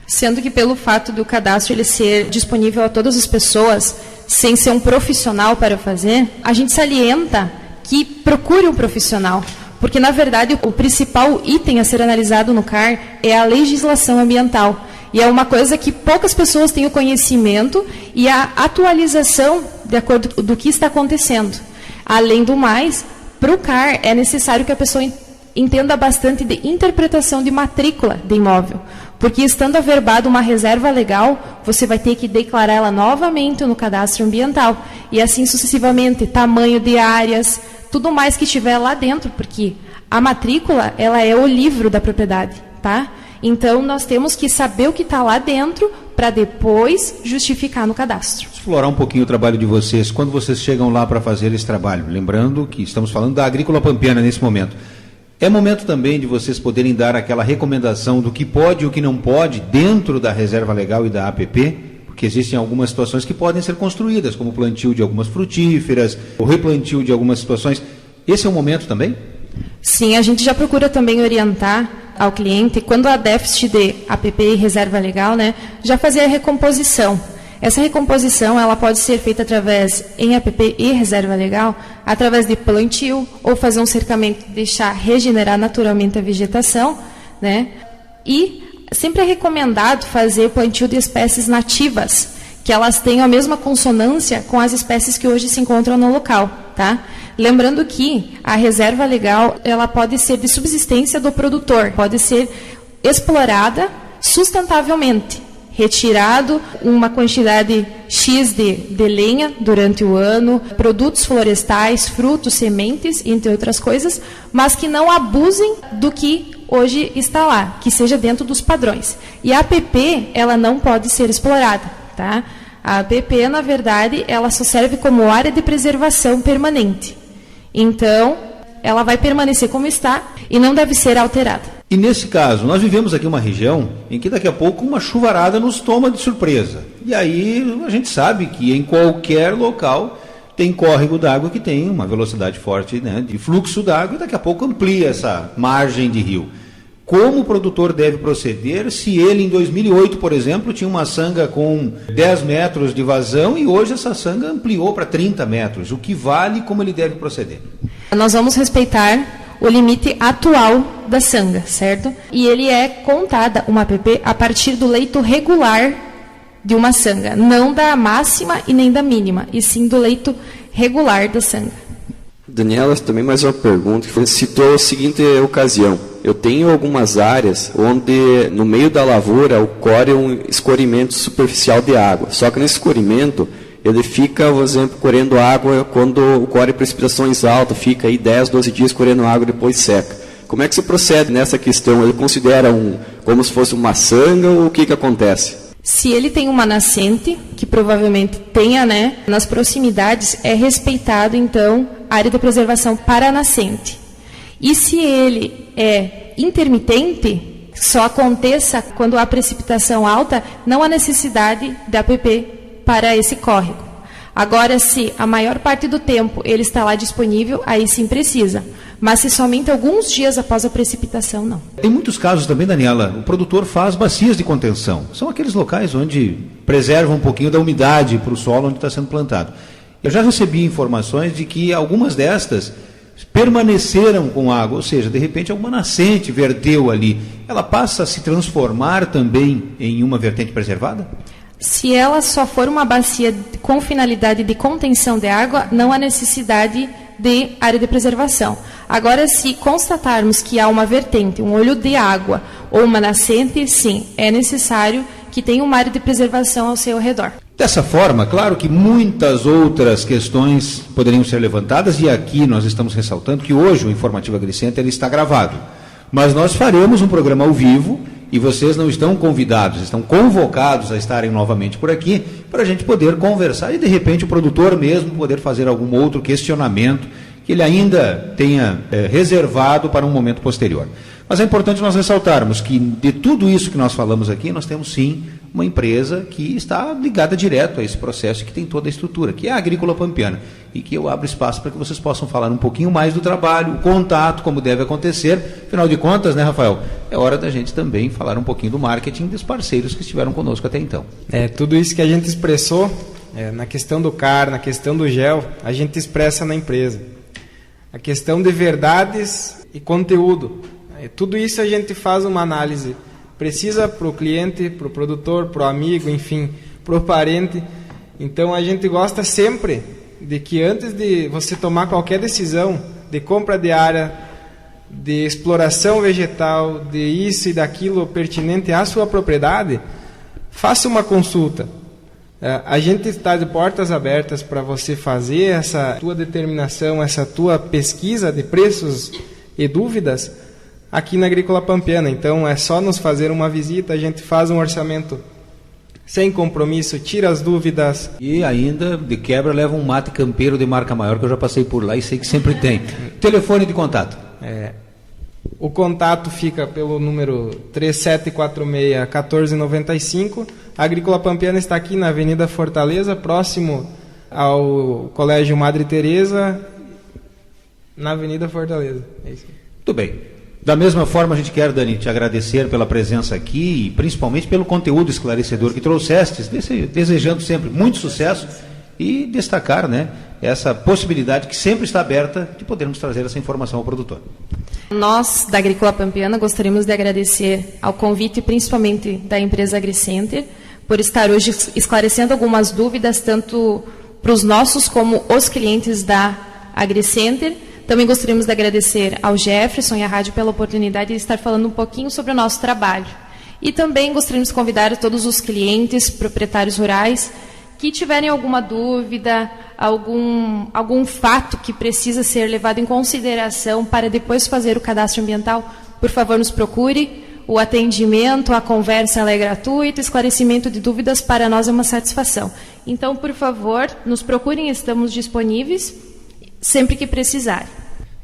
Sendo que pelo fato do cadastro ele ser disponível a todas as pessoas, sem ser um profissional para fazer, a gente salienta que procure um profissional. Porque, na verdade, o principal item a ser analisado no CAR é a legislação ambiental. E é uma coisa que poucas pessoas têm o conhecimento e a atualização de acordo com o que está acontecendo. Além do mais, para o CAR é necessário que a pessoa entenda bastante de interpretação de matrícula de imóvel. Porque estando averbado uma reserva legal, você vai ter que declarar ela novamente no cadastro ambiental. E assim sucessivamente, tamanho de áreas, tudo mais que estiver lá dentro, porque a matrícula, ela é o livro da propriedade, tá? Então, nós temos que saber o que está lá dentro para depois justificar no cadastro. Explorar um pouquinho o trabalho de vocês, quando vocês chegam lá para fazer esse trabalho. Lembrando que estamos falando da Agrícola Pampiana nesse momento. É momento também de vocês poderem dar aquela recomendação do que pode e o que não pode dentro da reserva legal e da APP, porque existem algumas situações que podem ser construídas, como o plantio de algumas frutíferas, o replantio de algumas situações. Esse é o momento também? Sim, a gente já procura também orientar ao cliente, quando há déficit de APP e reserva legal, né, já fazer a recomposição. Essa recomposição ela pode ser feita através, em APP e reserva legal, através de plantio, ou fazer um cercamento, deixar regenerar naturalmente a vegetação, né? E sempre é recomendado fazer plantio de espécies nativas, que elas tenham a mesma consonância com as espécies que hoje se encontram no local, tá? Lembrando que a reserva legal, ela pode ser de subsistência do produtor, pode ser explorada sustentavelmente, retirado uma quantidade X de lenha durante o ano, produtos florestais, frutos, sementes, entre outras coisas, mas que não abusem do que hoje está lá, que seja dentro dos padrões. E a APP, ela não pode ser explorada, tá? A APP, na verdade, ela só serve como área de preservação permanente. Então, ela vai permanecer como está e não deve ser alterada. E nesse caso, nós vivemos aqui uma região em que daqui a pouco uma chuvarada nos toma de surpresa. E aí a gente sabe que em qualquer local tem córrego d'água que tem uma velocidade forte, né, de fluxo d'água, e daqui a pouco amplia essa margem de rio. Como o produtor deve proceder se ele, em 2008, por exemplo, tinha uma sanga com 10 metros de vazão e hoje essa sanga ampliou para 30 metros? O que vale e como ele deve proceder? Nós vamos respeitar o limite atual da sanga, certo? E ele é contada, uma APP, a partir do leito regular de uma sanga, não da máxima e nem da mínima, e sim do leito regular da sanga. Daniela, também mais uma pergunta. Você citou a seguinte ocasião. Eu tenho algumas áreas onde no meio da lavoura ocorre um escorrimento superficial de água. Só que nesse escorrimento ele fica, por exemplo, correndo água quando ocorre precipitações altas, fica aí 10, 12 dias correndo água e depois seca. Como é que se procede nessa questão? Ele considera como se fosse uma sanga ou o que acontece? Se ele tem uma nascente, que provavelmente tenha, né, nas proximidades, é respeitado, então, a área de preservação para a nascente. E se ele é intermitente, só aconteça quando há precipitação alta, não há necessidade de APP para esse córrego. Agora, se a maior parte do tempo ele está lá disponível, aí sim precisa. Mas se somente alguns dias após a precipitação, não. Em muitos casos também, Daniela, o produtor faz bacias de contenção. São aqueles locais onde preserva um pouquinho da umidade para o solo onde está sendo plantado. Eu já recebi informações de que algumas destas permaneceram com água, ou seja, de repente alguma nascente verteu ali. Ela passa a se transformar também em uma vertente preservada? Se ela só for uma bacia com finalidade de contenção de água, não há necessidade de área de preservação. Agora, se constatarmos que há uma vertente, um olho de água ou uma nascente, sim, é necessário que tenha uma área de preservação ao seu redor. Dessa forma, claro que muitas outras questões poderiam ser levantadas, e aqui nós estamos ressaltando que hoje o Informativo AgriCenter está gravado. Mas nós faremos um programa ao vivo e vocês não estão convidados, estão convocados a estarem novamente por aqui para a gente poder conversar e, de repente, o produtor mesmo poder fazer algum outro questionamento que ele ainda tenha reservado para um momento posterior. Mas é importante nós ressaltarmos que de tudo isso que nós falamos aqui, nós temos sim uma empresa que está ligada direto a esse processo, que tem toda a estrutura, que é a Agrícola Pampiana, e que eu abro espaço para que vocês possam falar um pouquinho mais do trabalho, o contato, como deve acontecer. Afinal de contas, né, Rafael, é hora da gente também falar um pouquinho do marketing dos parceiros que estiveram conosco até então. Tudo isso que a gente expressou, na questão do CAR, na questão do GEL, a gente expressa na empresa. A questão de verdades e conteúdo. Tudo isso a gente faz uma análise precisa para o cliente, para o produtor, para o amigo, enfim, para o parente. Então a gente gosta sempre de que antes de você tomar qualquer decisão de compra de área, de exploração vegetal, de isso e daquilo pertinente à sua propriedade, faça uma consulta. A gente está de portas abertas para você fazer essa tua determinação, essa tua pesquisa de preços e dúvidas aqui na Agrícola Pampiana. Então é só nos fazer uma visita, a gente faz um orçamento sem compromisso, tira as dúvidas. E ainda, de quebra, leva um mate campeiro de marca maior, que eu já passei por lá e sei que sempre tem. Telefone de contato. O contato fica pelo número 3746-1495. A Agrícola Pampiana está aqui na Avenida Fortaleza, próximo ao Colégio Madre Teresa, na Avenida Fortaleza. É isso. Muito bem. Da mesma forma, a gente quer, Dani, te agradecer pela presença aqui e principalmente pelo conteúdo esclarecedor que trouxestes, desejando sempre muito sucesso e destacar, né, essa possibilidade que sempre está aberta de podermos trazer essa informação ao produtor. Nós, da Agrícola Pampiana, gostaríamos de agradecer ao convite, principalmente da empresa AgriCenter, por estar hoje esclarecendo algumas dúvidas, tanto para os nossos como os clientes da AgriCenter. Também gostaríamos de agradecer ao Jefferson e à rádio pela oportunidade de estar falando um pouquinho sobre o nosso trabalho. E também gostaríamos de convidar todos os clientes, proprietários rurais, que tiverem alguma dúvida, algum fato que precisa ser levado em consideração para depois fazer o cadastro ambiental, por favor, nos procure. O atendimento, a conversa ela é gratuita, o esclarecimento de dúvidas para nós é uma satisfação. Então, por favor, nos procurem, estamos disponíveis sempre que precisar.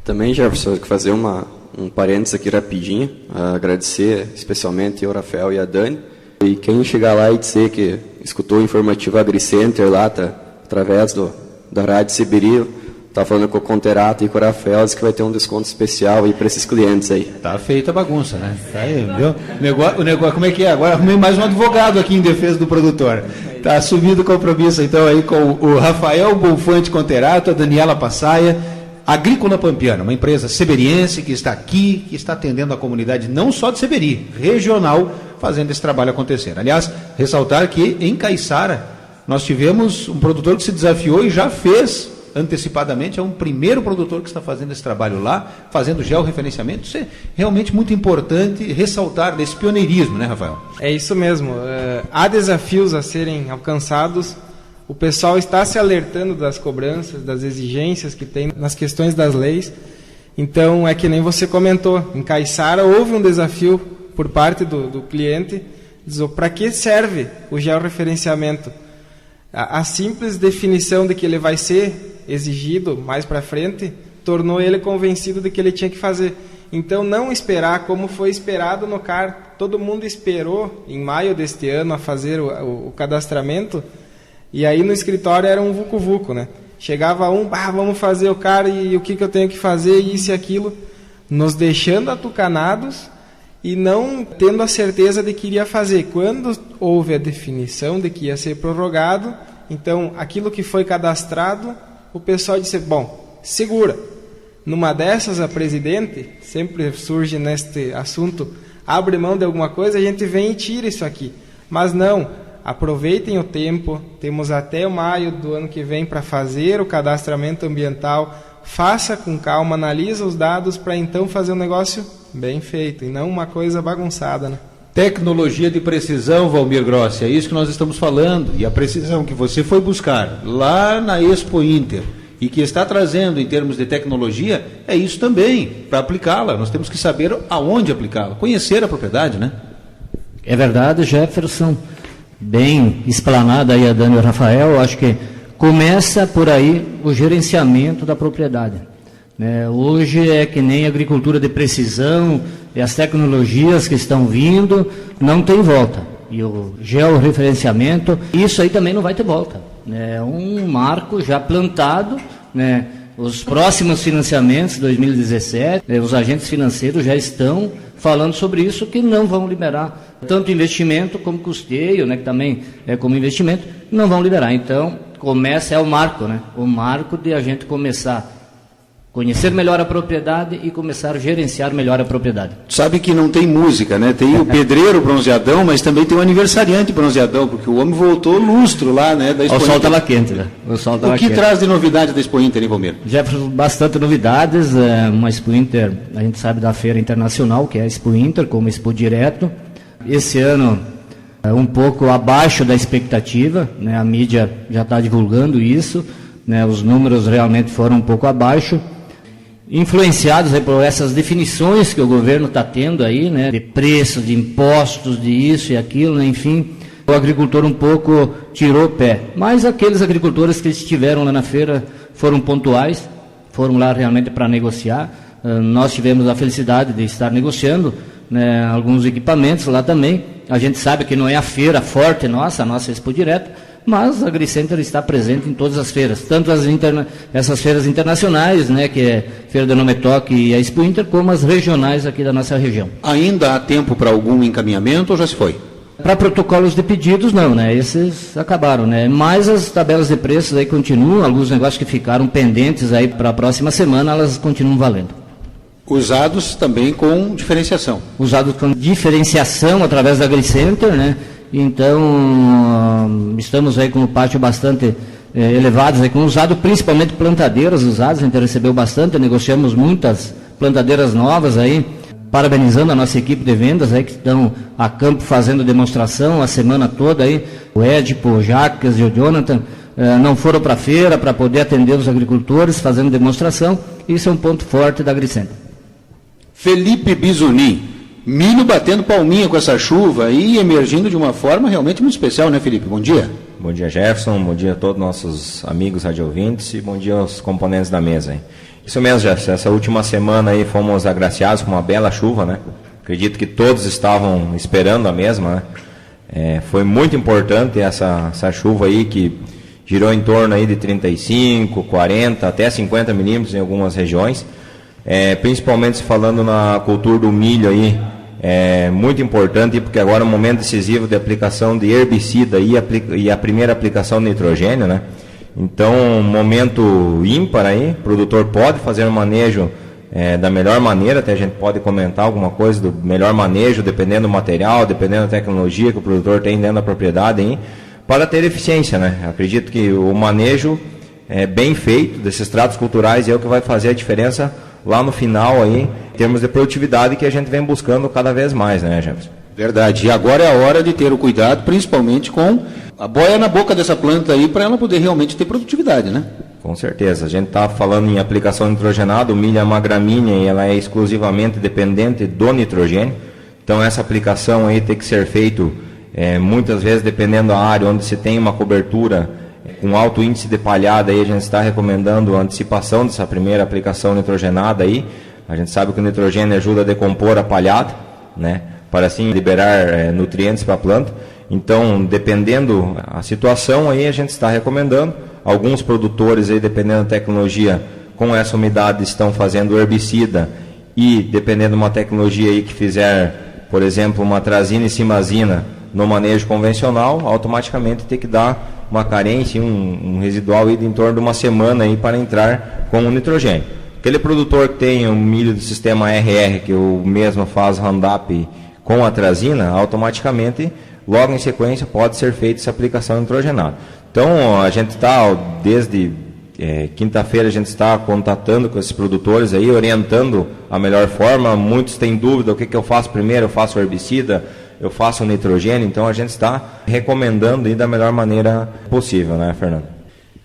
Também, Jefferson, eu quero fazer um parênteses aqui rapidinho, agradecer especialmente ao Rafael e a Dani. E quem chegar lá e dizer que escutou o informativo AgriCenter lá, através da Rádio Seberi, está falando com o Conterato e com o Rafael, diz que vai ter um desconto especial aí para esses clientes aí. Tá feita a bagunça, né? Tá aí, viu? O negócio, como é que é? Agora arrumei mais um advogado aqui em defesa do produtor. Tá assumindo o compromisso, então, aí com o Rafael Bonfante Conterato, a Daniela Passaia, Agrícola Pampiana, uma empresa seberiense que está aqui, que está atendendo a comunidade não só de Seberi, regional, fazendo esse trabalho acontecer. Aliás, ressaltar que em Caiçara nós tivemos um produtor que se desafiou e já fez antecipadamente, é um primeiro produtor que está fazendo esse trabalho lá, fazendo georreferenciamento. Isso é realmente muito importante ressaltar desse pioneirismo, né, Rafael? É isso mesmo. Há desafios a serem alcançados. O pessoal está se alertando das cobranças, das exigências que tem nas questões das leis. Então, é que nem você comentou, em Caiçara houve um desafio por parte do cliente, para que serve o georreferenciamento? A simples definição de que ele vai ser exigido mais para frente tornou ele convencido de que ele tinha que fazer. Então, não esperar como foi esperado no CAR. Todo mundo esperou em maio deste ano a fazer o cadastramento, e aí no escritório era um vucu-vucu, né? Chegava vamos fazer o CAR e o que eu tenho que fazer, isso e aquilo, nos deixando atucanados e não tendo a certeza de que iria fazer. Quando houve a definição de que ia ser prorrogado, então aquilo que foi cadastrado, o pessoal disse, bom, segura. Numa dessas, a presidente, sempre surge neste assunto, abre mão de alguma coisa, a gente vem e tira isso aqui. Mas não, aproveitem o tempo, temos até maio do ano que vem para fazer o cadastramento ambiental, faça com calma, analisa os dados para então fazer um negócio bem feito, e não uma coisa bagunçada, né? Tecnologia de precisão, Valmir Grossi, é isso que nós estamos falando, e a precisão que você foi buscar lá na Expo Inter e que está trazendo em termos de tecnologia, é isso também, para aplicá-la. Nós temos que saber aonde aplicá-la, conhecer a propriedade, né? É verdade, Jefferson, bem explanado aí a Dani e o Rafael. Acho que começa por aí o gerenciamento da propriedade. Hoje é que nem agricultura de precisão, e as tecnologias que estão vindo, não tem volta. E o georreferenciamento, isso aí também não vai ter volta. É um marco já plantado, né? Os próximos financiamentos, 2017, os agentes financeiros já estão falando sobre isso, que não vão liberar tanto investimento como custeio, né, que também é como investimento, não vão liberar. Então, é o marco, né? O marco de a gente começar conhecer melhor a propriedade e começar a gerenciar melhor a propriedade. Sabe que não tem música, né? Tem o pedreiro bronzeadão, mas também tem o aniversariante bronzeadão, porque o homem voltou lustro lá, né? Da Expo Inter. O sol estava quente, né? O que traz de novidade da Expo Inter, hein, Valmir? Jefferson, bastante novidades. Uma Expo Inter, a gente sabe da feira internacional, que é a Expo Inter, como Expo Direto. Esse ano, um pouco abaixo da expectativa, né? A mídia já está divulgando isso, né? Os números realmente foram um pouco abaixo, influenciados aí por essas definições que o governo está tendo aí, né, de preços, de impostos, de isso e aquilo, né, enfim, o agricultor um pouco tirou o pé. Mas aqueles agricultores que estiveram lá na feira foram pontuais, foram lá realmente para negociar. Nós tivemos a felicidade de estar negociando, né, alguns equipamentos lá também. A gente sabe que não é a feira forte nossa, a nossa Expo Direto, mas a AgriCenter está presente em todas as feiras, tanto essas feiras internacionais, né, que é Feira de Nometoc e a Expo Inter, como as regionais aqui da nossa região. Ainda há tempo para algum encaminhamento ou já se foi? Para protocolos de pedidos, não, né? Esses acabaram, né? Mas as tabelas de preços aí continuam, alguns negócios que ficaram pendentes aí para a próxima semana, elas continuam valendo. Usados também com diferenciação? Usados com diferenciação através da AgriCenter, né? Então, estamos aí com o pátio bastante elevados, aí com usado, principalmente plantadeiras usadas, a gente recebeu bastante, negociamos muitas plantadeiras novas aí, parabenizando a nossa equipe de vendas aí, que estão a campo fazendo demonstração a semana toda aí, o Edipo, o Jacques e o Jonathan, não foram para a feira para poder atender os agricultores, fazendo demonstração, isso é um ponto forte da AgriCenter. Felipe Bisoni. Milho batendo palminha com essa chuva e emergindo de uma forma realmente muito especial, né, Felipe? Bom dia. Bom dia, Jefferson. Bom dia a todos nossos amigos radiovintes e bom dia aos componentes da mesa. Hein? Isso mesmo, Jefferson. Essa última semana aí fomos agraciados com uma bela chuva, né? Acredito que todos estavam esperando a mesma, né? Foi muito importante essa chuva aí que girou em torno aí de 35, 40, até 50 milímetros em algumas regiões. Principalmente falando na cultura do milho aí, é muito importante, porque agora é um momento decisivo de aplicação de herbicida e a primeira aplicação de nitrogênio, né? Então, momento ímpar aí, o produtor pode fazer um manejo da melhor maneira, até a gente pode comentar alguma coisa do melhor manejo, dependendo do material, dependendo da tecnologia que o produtor tem dentro da propriedade aí, para ter eficiência, né? Acredito que o manejo bem feito desses tratos culturais é o que vai fazer a diferença lá no final aí, em termos de produtividade que a gente vem buscando cada vez mais, né, Jefferson? Verdade. E agora é a hora de ter o cuidado, principalmente com a boia na boca dessa planta aí, para ela poder realmente ter produtividade, né? Com certeza. A gente está falando em aplicação nitrogenada, o milho é uma gramínea e ela é exclusivamente dependente do nitrogênio. Então essa aplicação aí tem que ser feito muitas vezes dependendo da área onde se tem uma cobertura com alto índice de palhada, aí a gente está recomendando a antecipação dessa primeira aplicação nitrogenada aí. A gente sabe que o nitrogênio ajuda a decompor a palhada, né, para assim liberar nutrientes para a planta. Então, dependendo a situação aí, a gente está recomendando. Alguns produtores aí, dependendo da tecnologia, com essa umidade estão fazendo herbicida e dependendo de uma tecnologia aí que fizer, por exemplo, uma atrazina e simazina no manejo convencional, automaticamente tem que dar uma carência, um residual aí de em torno de uma semana aí para entrar com o nitrogênio. Aquele produtor que tem um milho do sistema RR, que o mesmo faz Roundup com atrazina, automaticamente, logo em sequência, pode ser feita essa aplicação nitrogenada. Então, a gente está, desde quinta-feira, a gente está contatando com esses produtores aí, orientando a melhor forma. Muitos têm dúvida, o que eu faço primeiro? Eu faço herbicida? Eu faço nitrogênio? Então, a gente está recomendando aí da melhor maneira possível, né, Fernando?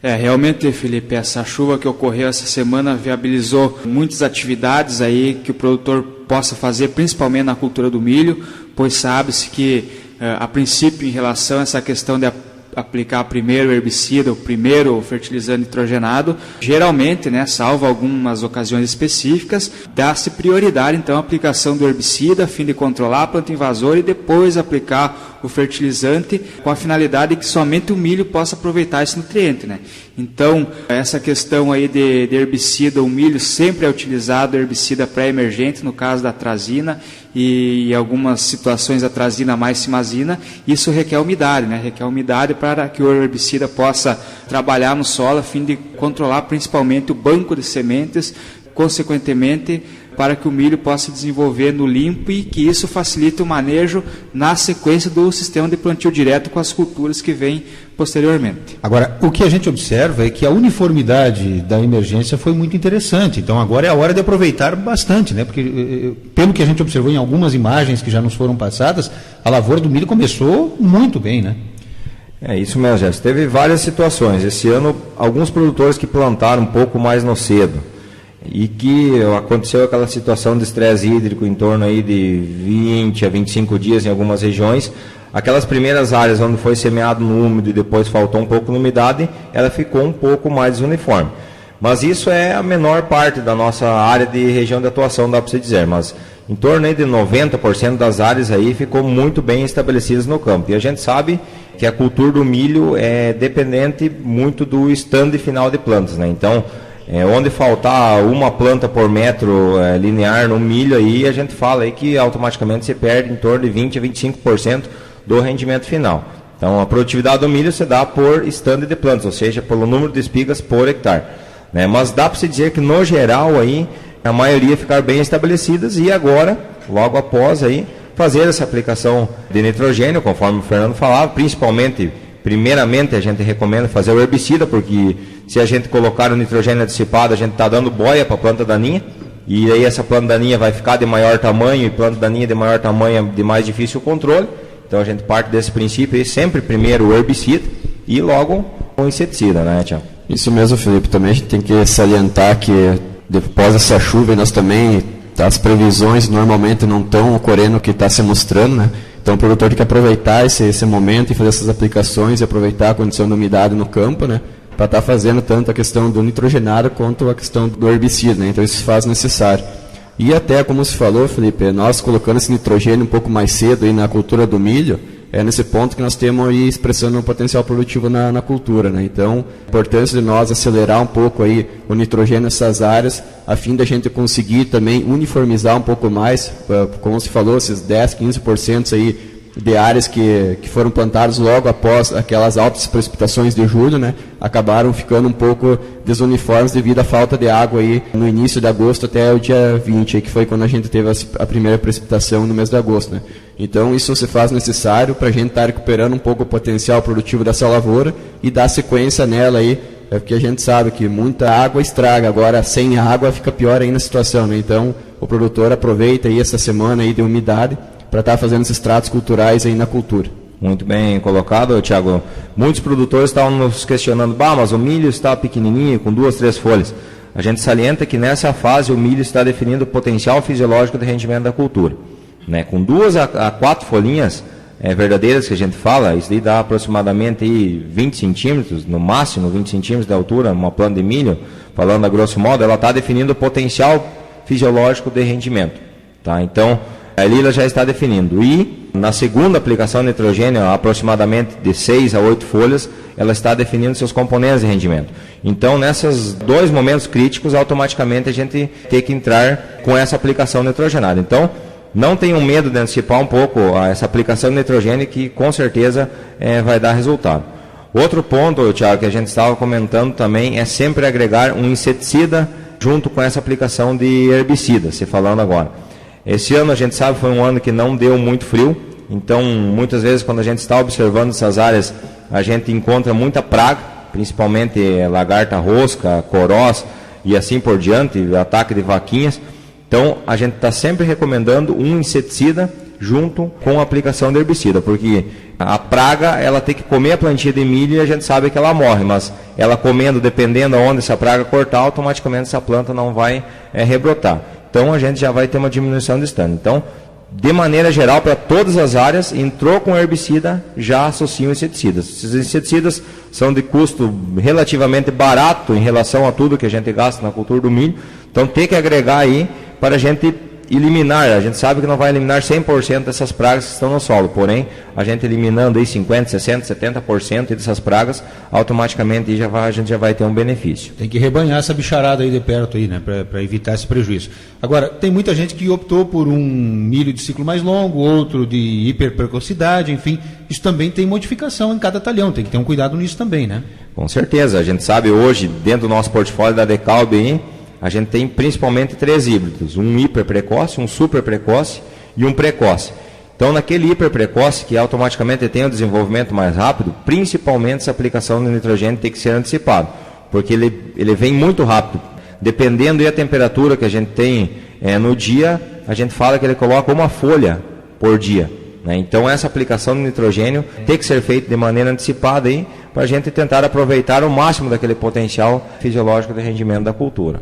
Realmente, Felipe, essa chuva que ocorreu essa semana viabilizou muitas atividades aí que o produtor possa fazer, principalmente na cultura do milho, pois sabe-se que, a princípio, em relação a essa questão de aplicar primeiro o herbicida, o primeiro fertilizante nitrogenado, geralmente, né, salvo algumas ocasiões específicas, dá-se prioridade então à aplicação do herbicida a fim de controlar a planta invasora e depois aplicar o fertilizante com a finalidade de que somente o milho possa aproveitar esse nutriente, né? Então, essa questão aí de herbicida, o milho sempre é utilizado herbicida pré-emergente, no caso da atrazina, e em algumas situações a atrazina mais simazina. Isso requer umidade, né? Requer umidade para que o herbicida possa trabalhar no solo a fim de controlar principalmente o banco de sementes, consequentemente para que o milho possa desenvolver no limpo e que isso facilite o manejo na sequência do sistema de plantio direto com as culturas que vêm posteriormente. Agora, o que a gente observa é que a uniformidade da emergência foi muito interessante. Então, agora é a hora de aproveitar bastante, né? Porque, pelo que a gente observou em algumas imagens que já nos foram passadas, a lavoura do milho começou muito bem, né? É isso mesmo, Jéssica. Teve várias situações. Esse ano, alguns produtores que plantaram um pouco mais no cedo e que aconteceu aquela situação de estresse hídrico em torno aí de 20 a 25 dias em algumas regiões. Aquelas primeiras áreas onde foi semeado no úmido e depois faltou um pouco de umidade, ela ficou um pouco mais uniforme. Mas isso é a menor parte da nossa área de região de atuação, dá para se dizer. Mas em torno aí de 90% das áreas aí ficou muito bem estabelecidas no campo. E a gente sabe que a cultura do milho é dependente muito do stand final de plantas, né? Então, onde faltar uma planta por metro linear no milho, aí a gente fala aí que automaticamente se perde em torno de 20 a 25% do rendimento final. Então, a produtividade do milho se dá por stand de plantas, ou seja, pelo número de espigas por hectare, né? Mas dá para se dizer que, no geral, aí, a maioria ficar bem estabelecidas e agora, logo após, aí, fazer essa aplicação de nitrogênio, conforme o Fernando falava, principalmente, primeiramente, a gente recomenda fazer o herbicida, porque se a gente colocar o nitrogênio antecipado, a gente está dando boia para a planta daninha, e aí essa planta daninha vai ficar de maior tamanho, e planta daninha de maior tamanho de mais difícil controle. Então a gente parte desse princípio aí, sempre primeiro o herbicida e logo o inseticida, né, Tiago? Isso mesmo, Felipe. Também a gente tem que salientar que depois dessa chuva nós também, as previsões normalmente não estão ocorrendo o que está se mostrando, né? Então o produtor tem que aproveitar esse momento e fazer essas aplicações e aproveitar a condição de umidade no campo, né? Para estar fazendo tanto a questão do nitrogenado quanto a questão do herbicida, né? Então isso se faz necessário. E até, como se falou, Felipe, nós colocando esse nitrogênio um pouco mais cedo aí na cultura do milho, é nesse ponto que nós temos aí expressando um potencial produtivo na cultura, né? Então, a importância de nós acelerar um pouco aí o nitrogênio nessas áreas, a fim da gente conseguir também uniformizar um pouco mais, como se falou, esses 10, 15% aí de áreas que foram plantadas logo após aquelas altas precipitações de julho, né, acabaram ficando um pouco desuniformes devido à falta de água aí no início de agosto até o dia 20, que foi quando a gente teve a primeira precipitação no mês de agosto, né. Então isso se faz necessário para a gente estar recuperando um pouco o potencial produtivo dessa lavoura e dar sequência nela aí, porque a gente sabe que muita água estraga, agora sem água fica pior ainda a situação, né. Então o produtor aproveita aí essa semana aí de umidade para estar fazendo esses tratos culturais aí na cultura. Muito bem colocado, Thiago. Muitos produtores estavam nos questionando, mas o milho está pequenininho, com 2, 3 folhas. A gente salienta que nessa fase o milho está definindo o potencial fisiológico de rendimento da cultura, né? Com 2 a 4 folhinhas verdadeiras que a gente fala, isso daí dá aproximadamente aí 20 centímetros, no máximo 20 centímetros de altura, uma planta de milho, falando a grosso modo, ela está definindo o potencial fisiológico de rendimento, tá? Então, ali ela já está definindo. E na segunda aplicação de nitrogênio, aproximadamente de 6 a 8 folhas, ela está definindo seus componentes de rendimento. Então, nesses 2 momentos críticos, automaticamente a gente tem que entrar com essa aplicação nitrogenada. Então, não tenham medo de antecipar um pouco essa aplicação de nitrogênio, que com certeza vai dar resultado. Outro ponto, Thiago, que a gente estava comentando também, é sempre agregar um inseticida junto com essa aplicação de herbicida, se falando agora. Esse ano a gente sabe foi um ano que não deu muito frio, então muitas vezes quando a gente está observando essas áreas, a gente encontra muita praga, principalmente lagarta rosca, corós e assim por diante, ataque de vaquinhas. Então a gente está sempre recomendando um inseticida junto com a aplicação de herbicida, porque a praga ela tem que comer a plantinha de milho e a gente sabe que ela morre, mas ela comendo, dependendo aonde essa praga cortar, automaticamente essa planta não vai rebrotar. Então a gente já vai ter uma diminuição de estando. Então, de maneira geral, para todas as áreas, entrou com herbicida, já associam inseticidas. Esses inseticidas são de custo relativamente barato em relação a tudo que a gente gasta na cultura do milho. Então tem que agregar aí para a gente eliminar. A gente sabe que não vai eliminar 100% dessas pragas que estão no solo, porém, a gente eliminando aí 50%, 60%, 70% dessas pragas, automaticamente a gente já vai ter um benefício. Tem que rebanhar essa bicharada aí de perto aí, né, para evitar esse prejuízo. Agora, tem muita gente que optou por um milho de ciclo mais longo, outro de hiperprecocidade, enfim, isso também tem modificação em cada talhão, tem que ter um cuidado nisso também, né? Com certeza, a gente sabe hoje, dentro do nosso portfólio da Decalb aí, a gente tem principalmente 3 híbridos, um hiper precoce, um super precoce e um precoce. Então, naquele hiper precoce, que automaticamente tem o desenvolvimento mais rápido, principalmente essa aplicação de nitrogênio tem que ser antecipada, porque ele vem muito rápido. Dependendo da temperatura que a gente tem no dia, a gente fala que ele coloca 1 folha por dia, né? Então, essa aplicação de nitrogênio tem que ser feita de maneira antecipada aí, para a gente tentar aproveitar o máximo daquele potencial fisiológico de rendimento da cultura.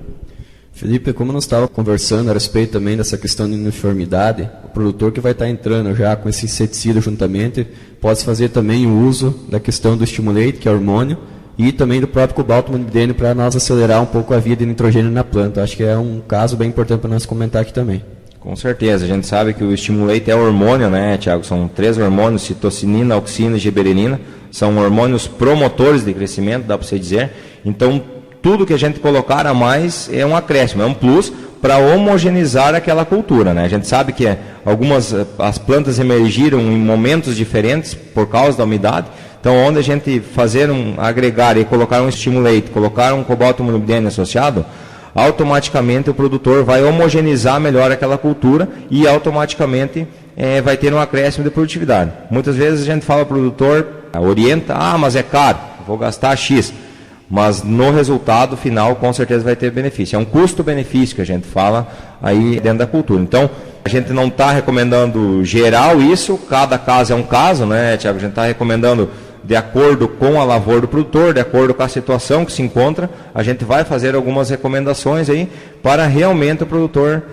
Felipe, como nós estávamos conversando a respeito também dessa questão de uniformidade, o produtor que vai estar entrando já com esse inseticida juntamente, pode fazer também o uso da questão do Stimulate, que é hormônio, e também do próprio cobalto molibdênio para nós acelerar um pouco a via de nitrogênio na planta. Acho que é um caso bem importante para nós comentar aqui também. Com certeza, a gente sabe que o Stimulate é hormônio, né, Thiago? São 3 hormônios, citocinina, auxina e giberelina, são hormônios promotores de crescimento, dá para você dizer. Então, tudo que a gente colocar a mais é um acréscimo, é um plus para homogeneizar aquela cultura, né? A gente sabe que as plantas emergiram em momentos diferentes por causa da umidade. Então, onde a gente agregar e colocar um Stimulate, colocar um cobalto molibdênio associado, automaticamente o produtor vai homogeneizar melhor aquela cultura e automaticamente vai ter um acréscimo de produtividade. Muitas vezes a gente fala para o produtor, orienta, mas é caro, vou gastar X. Mas no resultado final com certeza vai ter benefício. É um custo-benefício que a gente fala aí dentro da cultura. Então, a gente não está recomendando geral isso, cada caso é um caso, né, Thiago? A gente está recomendando de acordo com a lavoura do produtor, de acordo com a situação que se encontra, a gente vai fazer algumas recomendações aí para realmente o produtor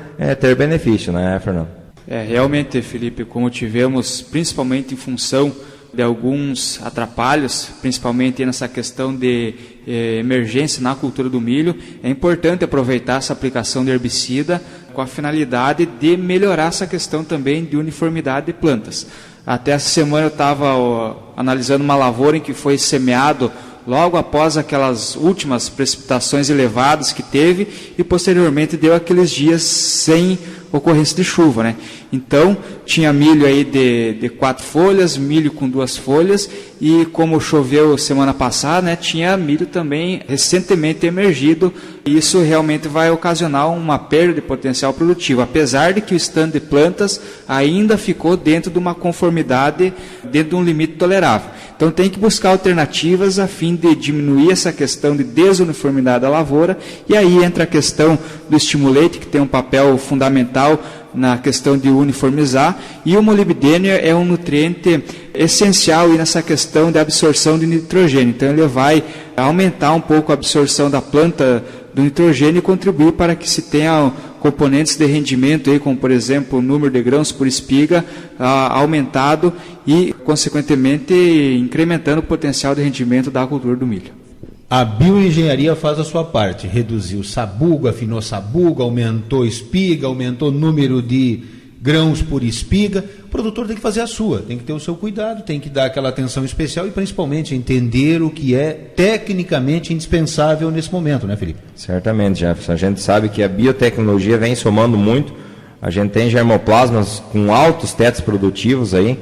ter benefício, né, Fernando? Realmente, Felipe, como tivemos, principalmente em função de alguns atrapalhos, principalmente nessa questão de emergência na cultura do milho, é importante aproveitar essa aplicação de herbicida com a finalidade de melhorar essa questão também de uniformidade de plantas. Até essa semana eu estava analisando uma lavoura em que foi semeado logo após aquelas últimas precipitações elevadas que teve e posteriormente deu aqueles dias sem ocorrência de chuva, né? Então, tinha milho aí de 4 folhas, milho com 2 folhas, e como choveu semana passada, né, tinha milho também recentemente emergido, e isso realmente vai ocasionar uma perda de potencial produtivo, apesar de que o estande de plantas ainda ficou dentro de uma conformidade, dentro de um limite tolerável. Então tem que buscar alternativas a fim de diminuir essa questão de desuniformidade da lavoura, e aí entra a questão do estimulante, que tem um papel fundamental na questão de uniformizar, e o molibdênio é um nutriente essencial nessa questão de absorção de nitrogênio. Então ele vai aumentar um pouco a absorção da planta do nitrogênio e contribuir para que se tenha componentes de rendimento, aí, como por exemplo o número de grãos por espiga aumentado e, consequentemente, incrementando o potencial de rendimento da cultura do milho. A bioengenharia faz a sua parte, reduziu sabugo, afinou sabugo, aumentou espiga, aumentou o número de grãos por espiga. O produtor tem que fazer a sua, tem que ter o seu cuidado, tem que dar aquela atenção especial e principalmente entender o que é tecnicamente indispensável nesse momento, né, Felipe? Certamente, Jefferson. A gente sabe que a biotecnologia vem somando muito. A gente tem germoplasmas com altos tetos produtivos aí,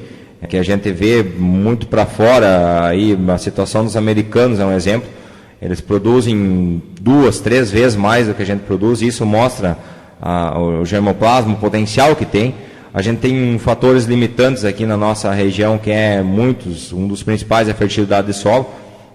que a gente vê muito para fora. Aí a situação dos americanos é um exemplo. Eles produzem 2, 3 vezes mais do que a gente produz, e isso mostra o germoplasma, o potencial que tem. A gente tem fatores limitantes aqui na nossa região, que um dos principais é a fertilidade de solo.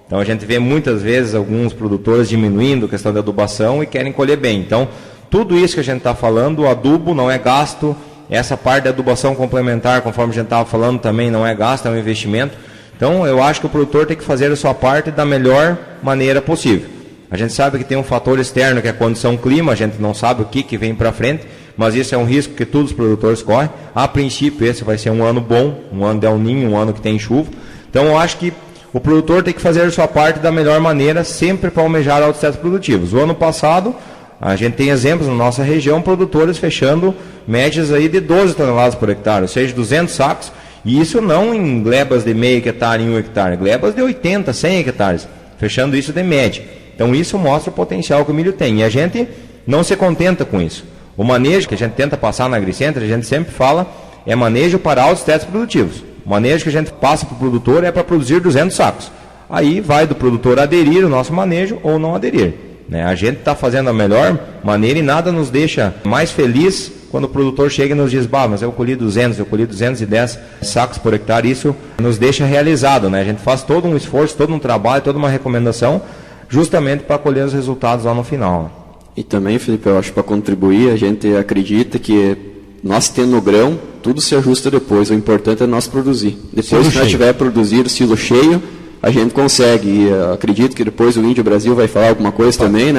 Então a gente vê muitas vezes alguns produtores diminuindo a questão da adubação e querem colher bem. Então tudo isso que a gente está falando, o adubo não é gasto, essa parte da adubação complementar, conforme a gente estava falando, também não é gasto, é um investimento. Então, eu acho que o produtor tem que fazer a sua parte da melhor maneira possível. A gente sabe que tem um fator externo, que é a condição clima, a gente não sabe o que vem para frente, mas isso é um risco que todos os produtores correm. A princípio, esse vai ser um ano bom, um ano de El Niño, um ano que tem chuva. Então, eu acho que o produtor tem que fazer a sua parte da melhor maneira, sempre para almejar altos tetos produtivos. O ano passado, a gente tem exemplos na nossa região, produtores fechando médias aí de 12 toneladas por hectare, ou seja, 200 sacos. E isso não em glebas de meio hectare em 1 hectare, glebas de 80, 100 hectares, fechando isso de média. Então isso mostra o potencial que o milho tem. E a gente não se contenta com isso. O manejo que a gente tenta passar na AgriCenter, a gente sempre fala, é manejo para altos tetos produtivos. O manejo que a gente passa para o produtor é para produzir 200 sacos. Aí vai do produtor aderir ao nosso manejo ou não aderir. A gente está fazendo a melhor maneira e nada nos deixa mais feliz quando o produtor chega e nos diz, mas eu colhi 200, eu colhi 210 sacos por hectare. Isso nos deixa realizado, A gente faz todo um esforço, todo um trabalho, toda uma recomendação, justamente para colher os resultados lá no final. E também, Felipe, eu acho, para contribuir, a gente acredita que nós tendo o grão, tudo se ajusta depois, o importante é nós produzir. Depois que nós tiver produzido o silo cheio, a gente consegue, e acredito que depois o Índio Brasil vai falar alguma coisa também,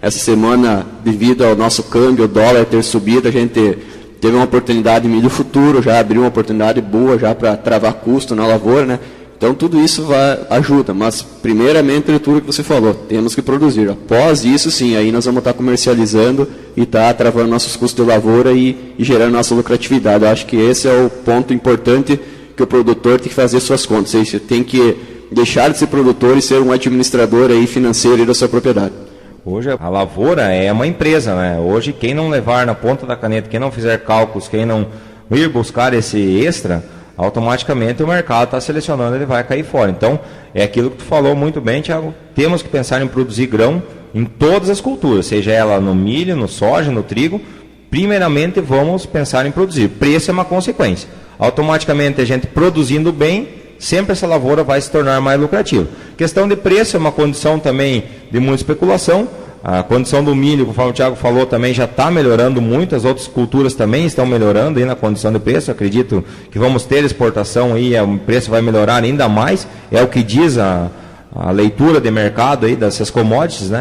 Essa semana, devido ao nosso câmbio, o dólar ter subido, a gente teve uma oportunidade de milho futuro, já abriu uma oportunidade boa já para travar custo na lavoura, Então tudo isso ajuda, mas primeiramente tudo que você falou, temos que produzir. Após isso, sim, aí nós vamos estar comercializando e travando nossos custos de lavoura e gerando nossa lucratividade. Eu acho que esse é o ponto importante que o produtor tem que fazer suas contas. Você tem que deixar de ser produtor e ser um administrador aí financeiro da sua propriedade. Hoje a lavoura é uma empresa, Hoje quem não levar na ponta da caneta, quem não fizer cálculos, quem não ir buscar esse extra, automaticamente o mercado está selecionando, ele vai cair fora. Então, é aquilo que tu falou muito bem, Thiago, temos que pensar em produzir grão em todas as culturas, seja ela no milho, no soja, no trigo. Primeiramente vamos pensar em produzir. Preço é uma consequência. Automaticamente a gente produzindo bem, sempre essa lavoura vai se tornar mais lucrativa. Questão de preço é uma condição também de muita especulação. A condição do milho, conforme o Thiago falou, também já está melhorando muito. As outras culturas também estão melhorando aí na condição de preço. Acredito que vamos ter exportação aí, o preço vai melhorar ainda mais. É o que diz a leitura de mercado aí dessas commodities,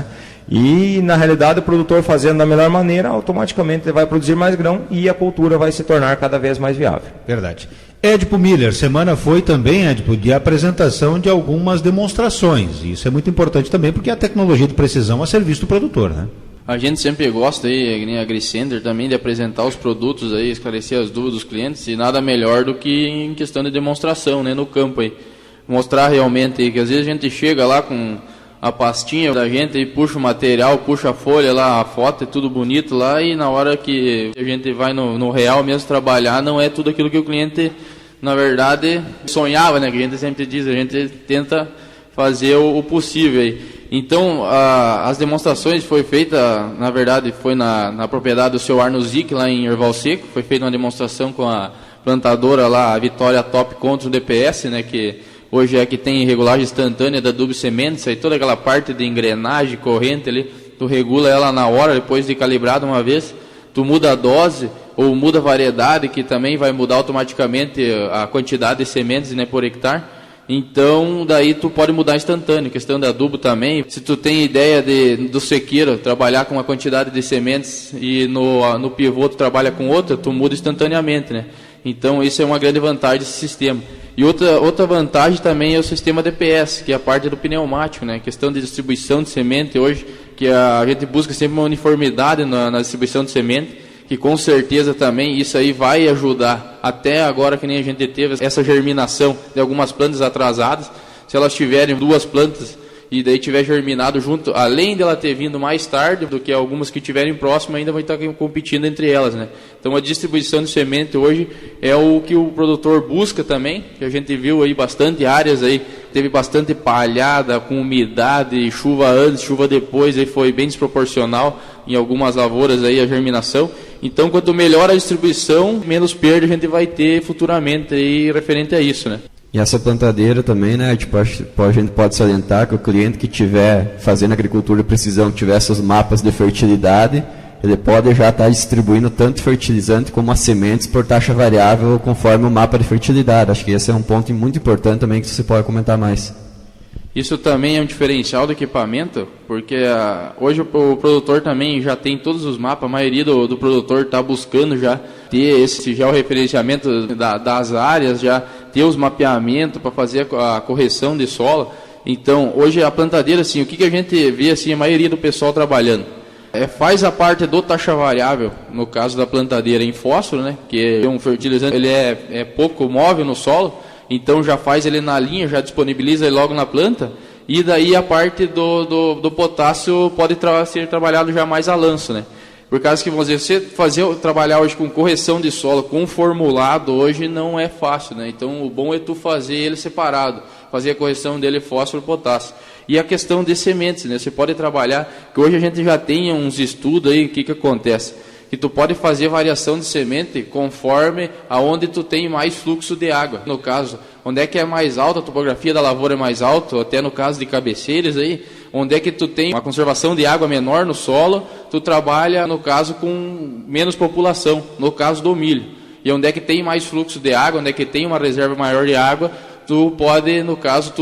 E, na realidade, o produtor fazendo da melhor maneira, automaticamente ele vai produzir mais grão e a cultura vai se tornar cada vez mais viável. Verdade. Edipo Miller, semana foi também, Edipo, de apresentação de algumas demonstrações. Isso é muito importante também, porque é a tecnologia de precisão a serviço do produtor, A gente sempre gosta aí, a AgriCenter também, de apresentar os produtos aí, esclarecer as dúvidas dos clientes, e nada melhor do que em questão de demonstração, né, no campo aí. Mostrar realmente aí, que às vezes a gente chega lá com a pastinha da gente e puxa o material, puxa a folha lá, a foto, é tudo bonito lá, e na hora que a gente vai no real mesmo trabalhar, não é tudo aquilo que o cliente, na verdade, sonhava, né, que a gente sempre diz, a gente tenta fazer o possível aí. Então, as demonstrações foi feita, na verdade, foi na propriedade do seu Arno Zic, lá em Erval Seco. Foi feita uma demonstração com a plantadora lá, a Vitória Top contra o DPS, né, que hoje é que tem regulagem instantânea da Dub Sementes, aí toda aquela parte de engrenagem, corrente ali, tu regula ela na hora, depois de calibrada uma vez, tu muda a dose ou muda a variedade, que também vai mudar automaticamente a quantidade de sementes, né, por hectare. Então, daí tu pode mudar instantâneo. Questão de adubo também. Se tu tem ideia do sequeiro, trabalhar com uma quantidade de sementes e no pivô tu trabalha com outra, tu muda instantaneamente, né? Então, isso é uma grande vantagem desse sistema. E outra vantagem também é o sistema DPS, que é a parte do pneumático, né? Questão de distribuição de semente hoje, que a gente busca sempre uma uniformidade na distribuição de semente, que com certeza também isso aí vai ajudar, até agora que nem a gente teve essa germinação de algumas plantas atrasadas, se elas tiverem 2 plantas e daí tiver germinado junto, além dela ter vindo mais tarde do que algumas que tiverem próximo, ainda vai estar competindo entre elas, né? Então a distribuição de semente hoje é o que o produtor busca também, que a gente viu aí bastante áreas aí, teve bastante palhada, com umidade, chuva antes, chuva depois, aí foi bem desproporcional em algumas lavouras aí a germinação. Então quanto melhor a distribuição, menos perda a gente vai ter futuramente aí referente a isso, né? E essa plantadeira também, né, a gente pode salientar que o cliente que estiver fazendo agricultura de precisão, que tiver esses mapas de fertilidade, ele pode já estar distribuindo tanto fertilizante como as sementes por taxa variável conforme o mapa de fertilidade. Acho que esse é um ponto muito importante também que você pode comentar mais. Isso também é um diferencial do equipamento, porque hoje o produtor também já tem todos os mapas, a maioria do produtor está buscando já ter esse georreferenciamento das áreas, já ter os mapeamentos para fazer a correção de solo. Então, hoje a plantadeira, assim, o que a gente vê, assim, a maioria do pessoal trabalhando? Faz a parte do taxa variável, no caso da plantadeira em fósforo, né, que é um fertilizante, ele é pouco móvel no solo, então já faz ele na linha, já disponibiliza ele logo na planta, e daí a parte do potássio pode ser trabalhado já mais a lanço, né? Por causa que, vamos dizer, trabalhar hoje com correção de solo, com formulado, hoje não é fácil, né? Então o bom é tu fazer ele separado, fazer a correção dele fósforo e potássio. E a questão de sementes, né? Você pode trabalhar, que hoje a gente já tem uns estudos aí, o que acontece? Que tu pode fazer variação de semente conforme aonde tu tem mais fluxo de água. No caso, onde é que é mais alta, a topografia da lavoura é mais alta, até no caso de cabeceiras aí, onde é que tu tem uma conservação de água menor no solo, tu trabalha, no caso, com menos população, no caso do milho. E onde é que tem mais fluxo de água, onde é que tem uma reserva maior de água, tu pode, no caso,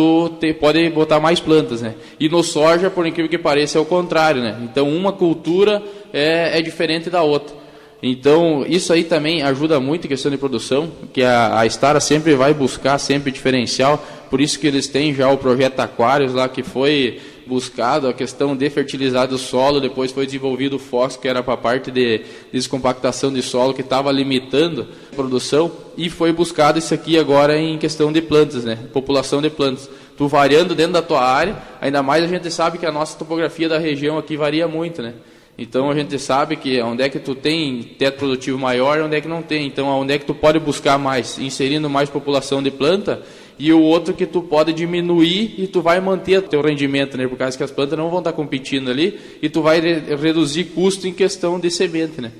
pode botar mais plantas, né? E no soja, por incrível que pareça, é o contrário, né? Então, uma cultura é diferente da outra. Então, isso aí também ajuda muito em questão de produção, que a Stara sempre vai buscar sempre diferencial, por isso que eles têm já o projeto Aquários lá, que foi buscado a questão de fertilizar do solo, depois foi desenvolvido o FOX, que era para a parte de descompactação de solo, que estava limitando a produção, e foi buscado isso aqui agora em questão de plantas, né? População de plantas. Tu variando dentro da tua área, ainda mais a gente sabe que a nossa topografia da região aqui varia muito, né? Então a gente sabe que onde é que tu tem teto produtivo maior e onde é que não tem. Então onde é que tu pode buscar mais, inserindo mais população de planta, e o outro que tu pode diminuir e tu vai manter o teu rendimento, né? Por causa que as plantas não vão estar competindo ali, e tu vai reduzir custo em questão de semente, né?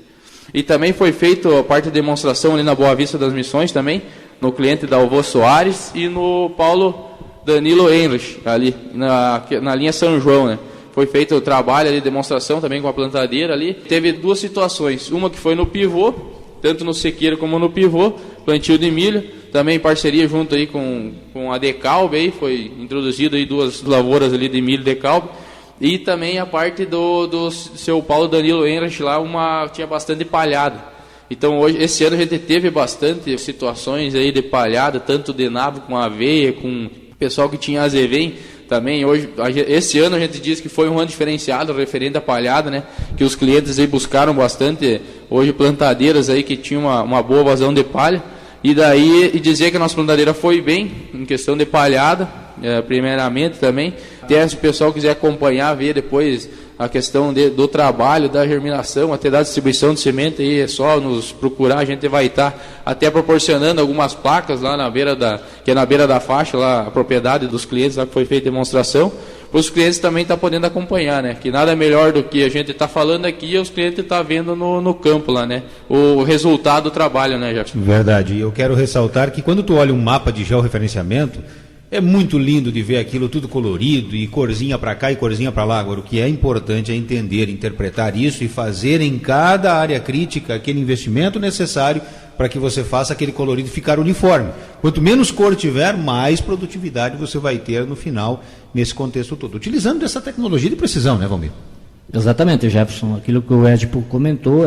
E também foi feito a parte de demonstração ali na Boa Vista das Missões também, no cliente da Alvô Soares e no Paulo Danilo Henrich, ali na linha São João, né? Foi feito o trabalho ali, demonstração também com a plantadeira ali. Teve 2 situações, uma que foi no pivô, tanto no sequeiro como no pivô, plantio de milho, também em parceria junto aí com a Decalb, aí foi introduzido aí 2 lavouras ali de milho Decalb, e também a parte do seu Paulo Danilo Henrich lá, tinha bastante palhada. Então hoje, esse ano a gente teve bastante situações aí de palhada, tanto de nabo com aveia, com pessoal que tinha azevém, também hoje, esse ano a gente diz que foi um ano diferenciado referente à palhada, né? Que os clientes aí buscaram bastante hoje plantadeiras aí que tinham uma boa vazão de palha. E dizer que a nossa plantadeira foi bem em questão de palhada, primeiramente também. Até se o pessoal quiser acompanhar, ver depois a questão do trabalho, da germinação, até da distribuição de semente, aí é só nos procurar, a gente vai estar até proporcionando algumas placas lá na beira que é na beira da faixa, lá a propriedade dos clientes, lá que foi feita a demonstração, para os clientes também estar podendo acompanhar, né? Que nada melhor do que a gente está falando aqui e os clientes estão vendo no campo lá, né? O resultado do trabalho, né, Jefferson? Verdade. E eu quero ressaltar que quando tu olha um mapa de georreferenciamento, é muito lindo de ver aquilo tudo colorido e corzinha para cá e corzinha para lá. Agora, o que é importante é entender, interpretar isso e fazer em cada área crítica aquele investimento necessário para que você faça aquele colorido ficar uniforme. Quanto menos cor tiver, mais produtividade você vai ter no final, nesse contexto todo. Utilizando essa tecnologia de precisão, né, Valmir? Exatamente, Jefferson. Aquilo que o Edipo comentou,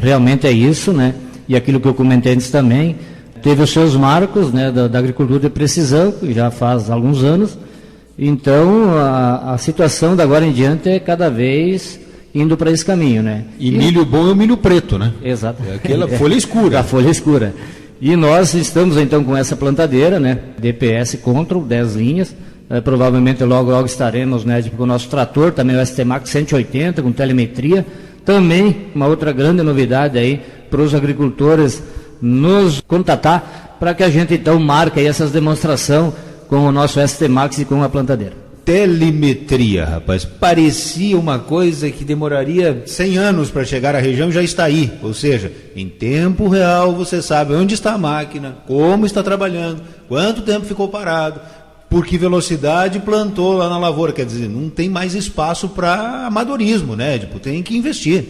realmente é isso, né? E aquilo que eu comentei antes também, teve os seus marcos, né, da agricultura de precisão, que já faz alguns anos. Então, a situação da agora em diante é cada vez indo para esse caminho, né? E milho bom é o milho preto, né? Exato. É aquela folha escura. A folha escura. E nós estamos então com essa plantadeira, né? DPS Control, 10 linhas. Provavelmente logo estaremos, né, com o nosso trator, também o STMax 180, com telemetria. Também uma outra grande novidade aí para os agricultores nos contatar, para que a gente então marque aí essas demonstrações com o nosso STMax e com a plantadeira. Telemetria, rapaz, parecia uma coisa que demoraria 100 anos para chegar à região e já está aí, ou seja, em tempo real você sabe onde está a máquina, como está trabalhando, quanto tempo ficou parado, por que velocidade plantou lá na lavoura. Quer dizer, não tem mais espaço para amadorismo, né? Tipo, tem que investir.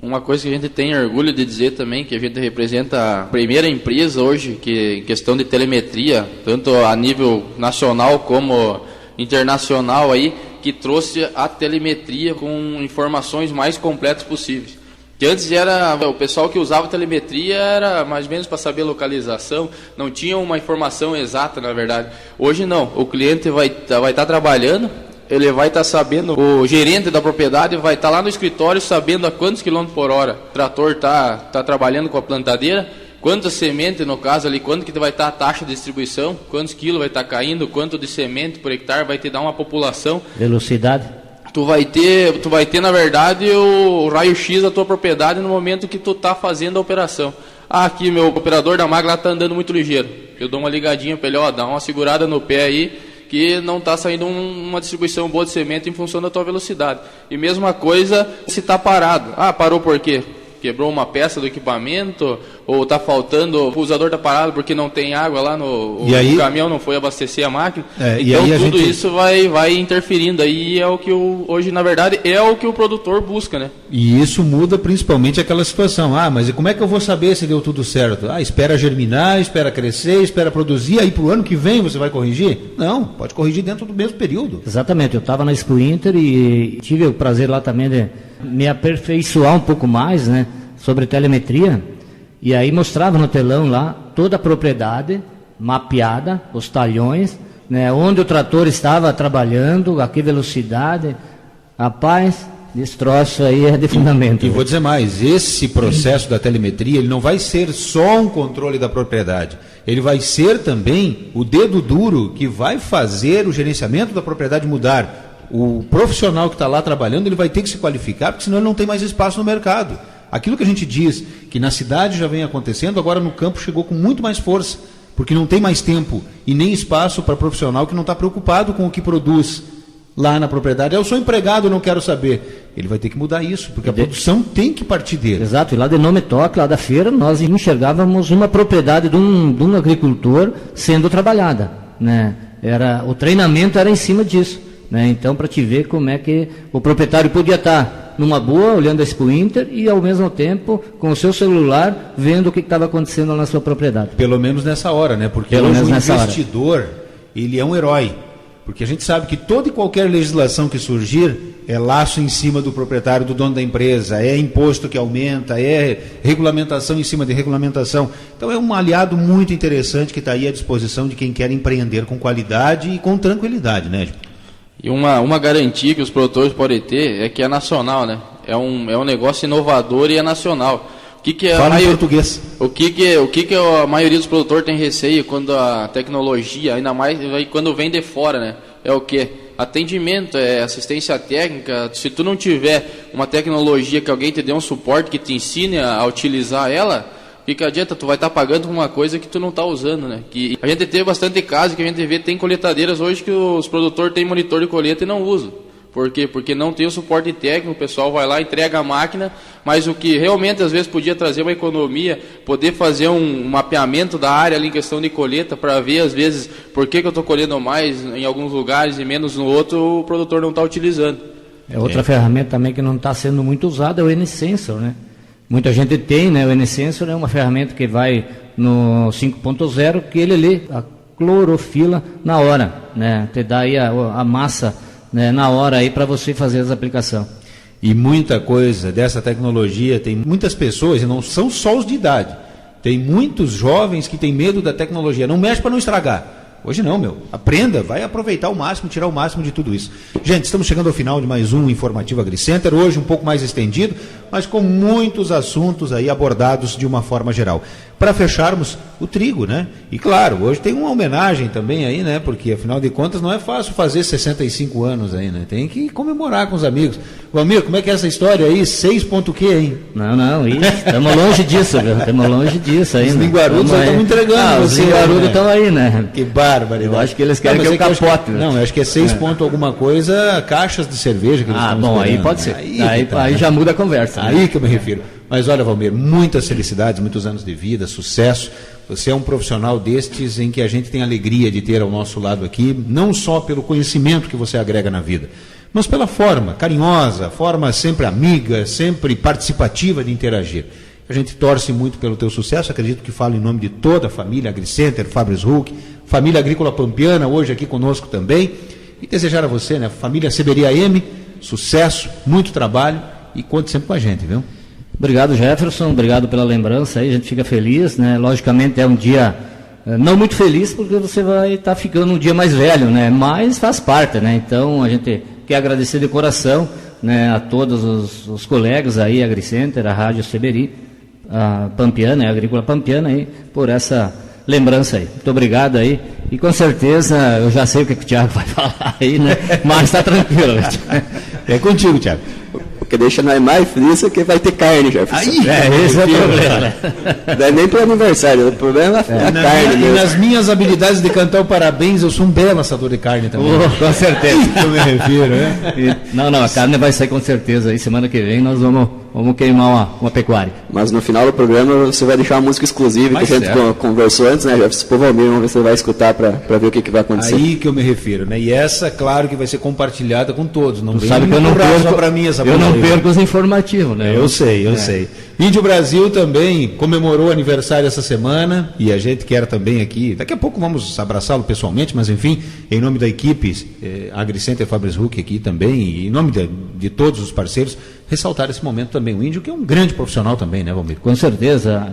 Uma coisa que a gente tem orgulho de dizer também, que a gente representa a primeira empresa hoje que em questão de telemetria, tanto a nível nacional como internacional aí, que trouxe a telemetria com informações mais completas possíveis. Que antes era o pessoal que usava telemetria era mais ou menos para saber localização, não tinha uma informação exata, na verdade. Hoje não, o cliente vai estar trabalhando, ele vai estar sabendo, o gerente da propriedade vai estar lá no escritório sabendo a quantos quilômetros por hora o trator está trabalhando com a plantadeira, quantas sementes, no caso ali, quanto que vai estar a taxa de distribuição, quantos quilos vai estar caindo, quanto de semente por hectare vai te dar uma população. Velocidade. Tu vai ter na verdade o raio-x da tua propriedade no momento que tu está fazendo a operação. Ah, aqui meu operador da máquina está andando muito ligeiro. Eu dou uma ligadinha para ele, dá uma segurada no pé aí, que não está saindo uma distribuição boa de semente em função da tua velocidade. E mesma coisa se está parado. Ah, parou por quê? Quebrou uma peça do equipamento, ou está faltando, o usador está parado porque não tem água lá o caminhão não foi abastecer a máquina. Então tudo isso vai interferindo aí, é o que hoje na verdade é o que o produtor busca, né? E isso muda principalmente aquela situação. Ah, mas como é que eu vou saber se deu tudo certo? Ah, espera germinar, espera crescer, espera produzir, aí para o ano que vem você vai corrigir? Não, pode corrigir dentro do mesmo período. Exatamente, eu estava na Expo Inter e tive o prazer lá também de me aperfeiçoar um pouco mais, né, sobre telemetria, e aí mostrava no telão lá toda a propriedade mapeada, os talhões, né, onde o trator estava trabalhando, a que velocidade. Rapaz, esse troço aí é de fundamento. E vou dizer mais, esse processo da telemetria, ele não vai ser só um controle da propriedade, ele vai ser também o dedo duro que vai fazer o gerenciamento da propriedade mudar. O profissional que está lá trabalhando, ele vai ter que se qualificar, porque senão ele não tem mais espaço no mercado. Aquilo que a gente diz que na cidade já vem acontecendo, agora no campo chegou com muito mais força, porque não tem mais tempo e nem espaço para profissional que não está preocupado com o que produz lá na propriedade. Eu sou empregado, não quero saber. Ele vai ter que mudar isso, porque a produção tem que partir dele. Exato, e lá de Nome Toque, lá da feira, nós enxergávamos uma propriedade de um agricultor sendo trabalhada, né? O treinamento era em cima disso. Então, para te ver como é que o proprietário podia estar numa boa, olhando a Expo Inter, e ao mesmo tempo, com o seu celular, vendo o que estava acontecendo na sua propriedade. Pelo menos nessa hora, né? Porque hoje o investidor, ele é um herói. Porque a gente sabe que toda e qualquer legislação que surgir é laço em cima do proprietário, do dono da empresa, é imposto que aumenta, é regulamentação em cima de regulamentação. Então é um aliado muito interessante que está aí à disposição de quem quer empreender com qualidade e com tranquilidade, né, Edson? E uma garantia que os produtores podem ter é que é nacional, né? É um negócio inovador e é nacional. Fala em português. O que a maioria dos produtores tem receio quando a tecnologia, ainda mais quando vem de fora, né? É o quê? Atendimento, é assistência técnica. Se tu não tiver uma tecnologia que alguém te dê um suporte que te ensine a utilizar ela, que adianta? Tu vai estar pagando por uma coisa que tu não está usando, né? Que a gente tem bastante casos que a gente vê, tem coletadeiras hoje que os produtores têm monitor de colheita e não usam. Por quê? Porque não tem o suporte técnico, o pessoal vai lá, entrega a máquina, mas o que realmente às vezes podia trazer uma economia, poder fazer um mapeamento da área ali em questão de colheita, para ver às vezes por que eu estou colhendo mais em alguns lugares e menos no outro, o produtor não está utilizando. Outra ferramenta também que não está sendo muito usada é o N-Sensor, né? Muita gente tem, né? O N-Sensor é uma ferramenta que vai no 5.0, que ele lê a clorofila na hora, né? Te dá aí a massa, né, na hora aí para você fazer as aplicações. E muita coisa dessa tecnologia, tem muitas pessoas, e não são só os de idade, tem muitos jovens que têm medo da tecnologia, não mexe para não estragar. Hoje não, aprenda, vai aproveitar o máximo, tirar o máximo de tudo isso. Gente, estamos chegando ao final de mais um Informativo AgriCenter, hoje um pouco mais estendido, mas com muitos assuntos aí abordados de uma forma geral. Para fecharmos, o trigo, né? E claro, hoje tem uma homenagem também aí, né? Porque afinal de contas não é fácil fazer 65 anos aí, né? Tem que comemorar com os amigos. Valmir, como é que é essa história aí? 6 ponto quê, hein? Não, estamos longe disso, viu? Estamos longe disso ainda. Os linguarudos estão entregando. Os linguarudos estão aí, né? Que barbaridade. Eu acho que eles querem que eu capote. Não, eu acho que é 6 ponto alguma coisa, caixas de cerveja que eles estão esperando. Aí pode ser. Aí já muda a conversa. Aí, né? Que eu me refiro. Mas olha, Valmir, muitas felicidades, muitos anos de vida, sucesso. Você é um profissional destes em que a gente tem alegria de ter ao nosso lado aqui, não só pelo conhecimento que você agrega na vida, mas pela forma carinhosa, forma sempre amiga, sempre participativa de interagir. A gente torce muito pelo teu sucesso, acredito que falo em nome de toda a família AgriCenter, Fabris Hulk, família Agrícola Pampiana, hoje aqui conosco também, e desejar a você, né, família Seberi AM, sucesso, muito trabalho e conte sempre com a gente, viu? Obrigado, Jefferson, obrigado pela lembrança aí, a gente fica feliz, né? Logicamente é um dia não muito feliz porque você vai estar ficando um dia mais velho, né? Mas faz parte, né? Então a gente quer agradecer de coração, né, a todos os colegas aí, a AgriCenter, a Rádio Seberi, a Pampiana, a Agrícola Pampiana aí, por essa lembrança aí. Muito obrigado aí. E com certeza eu já sei o que o Thiago vai falar aí, né? Mas está tranquilo. É contigo, Thiago. O que deixa nós mais felizes é que vai ter carne, Jefferson. Esse é o problema, né? Não é nem pelo aniversário, o problema é a carne mesmo. E nas minhas habilidades de cantar o parabéns, eu sou um belo assador de carne também. Com certeza. Eu me refiro, né? Não, a carne vai sair com certeza aí. Semana que vem nós vamos queimar uma pecuária. Mas no final do programa você vai deixar uma música exclusiva que a gente conversou antes, né, Jefferson? Por Valmir, vamos ver se você vai escutar para ver o que vai acontecer. Aí que eu me refiro, né? E essa, claro, que vai ser compartilhada com todos. Não tu sabe que eu não perco, só para mim essa eu não perco os informativos, né? Eu sei. Índio Brasil também comemorou aniversário essa semana e a gente quer também aqui, daqui a pouco vamos abraçá-lo pessoalmente, mas enfim, em nome da equipe AgriCenter Fabris Hulk aqui também, e em nome de todos os parceiros, ressaltar esse momento também. O Índio, que é um grande profissional também, né, Valmir? Com certeza.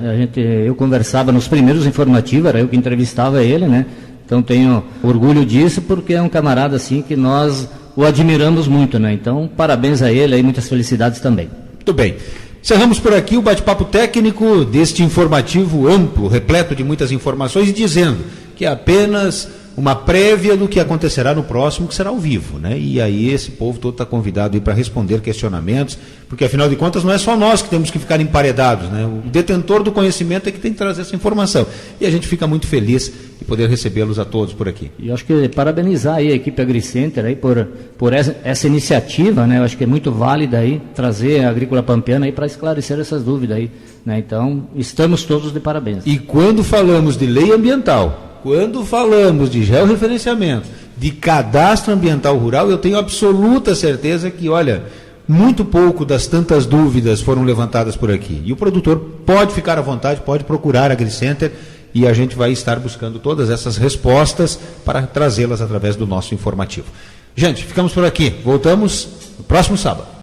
Eu conversava nos primeiros informativos, era eu que entrevistava ele, né? Então tenho orgulho disso, porque é um camarada assim que nós o admiramos muito, né? Então, parabéns a ele e muitas felicidades também. Muito bem. Encerramos por aqui o bate-papo técnico deste informativo amplo, repleto de muitas informações, e dizendo que é apenas uma prévia do que acontecerá no próximo, que será ao vivo, né? E aí esse povo todo está convidado para responder questionamentos, porque afinal de contas não é só nós que temos que ficar emparedados, né? O detentor do conhecimento é que tem que trazer essa informação. E a gente fica muito feliz de poder recebê-los a todos por aqui. E eu acho que parabenizar aí a equipe AgriCenter aí por essa iniciativa, né? Eu acho que é muito válida aí trazer a Agrícola Pampiana aí para esclarecer essas dúvidas aí, né? Então, estamos todos de parabéns. E quando falamos de lei ambiental, quando falamos de georreferenciamento, de cadastro ambiental rural, eu tenho absoluta certeza que, olha, muito pouco das tantas dúvidas foram levantadas por aqui. E o produtor pode ficar à vontade, pode procurar a AgriCenter, e a gente vai estar buscando todas essas respostas para trazê-las através do nosso informativo. Gente, ficamos por aqui. Voltamos no próximo sábado.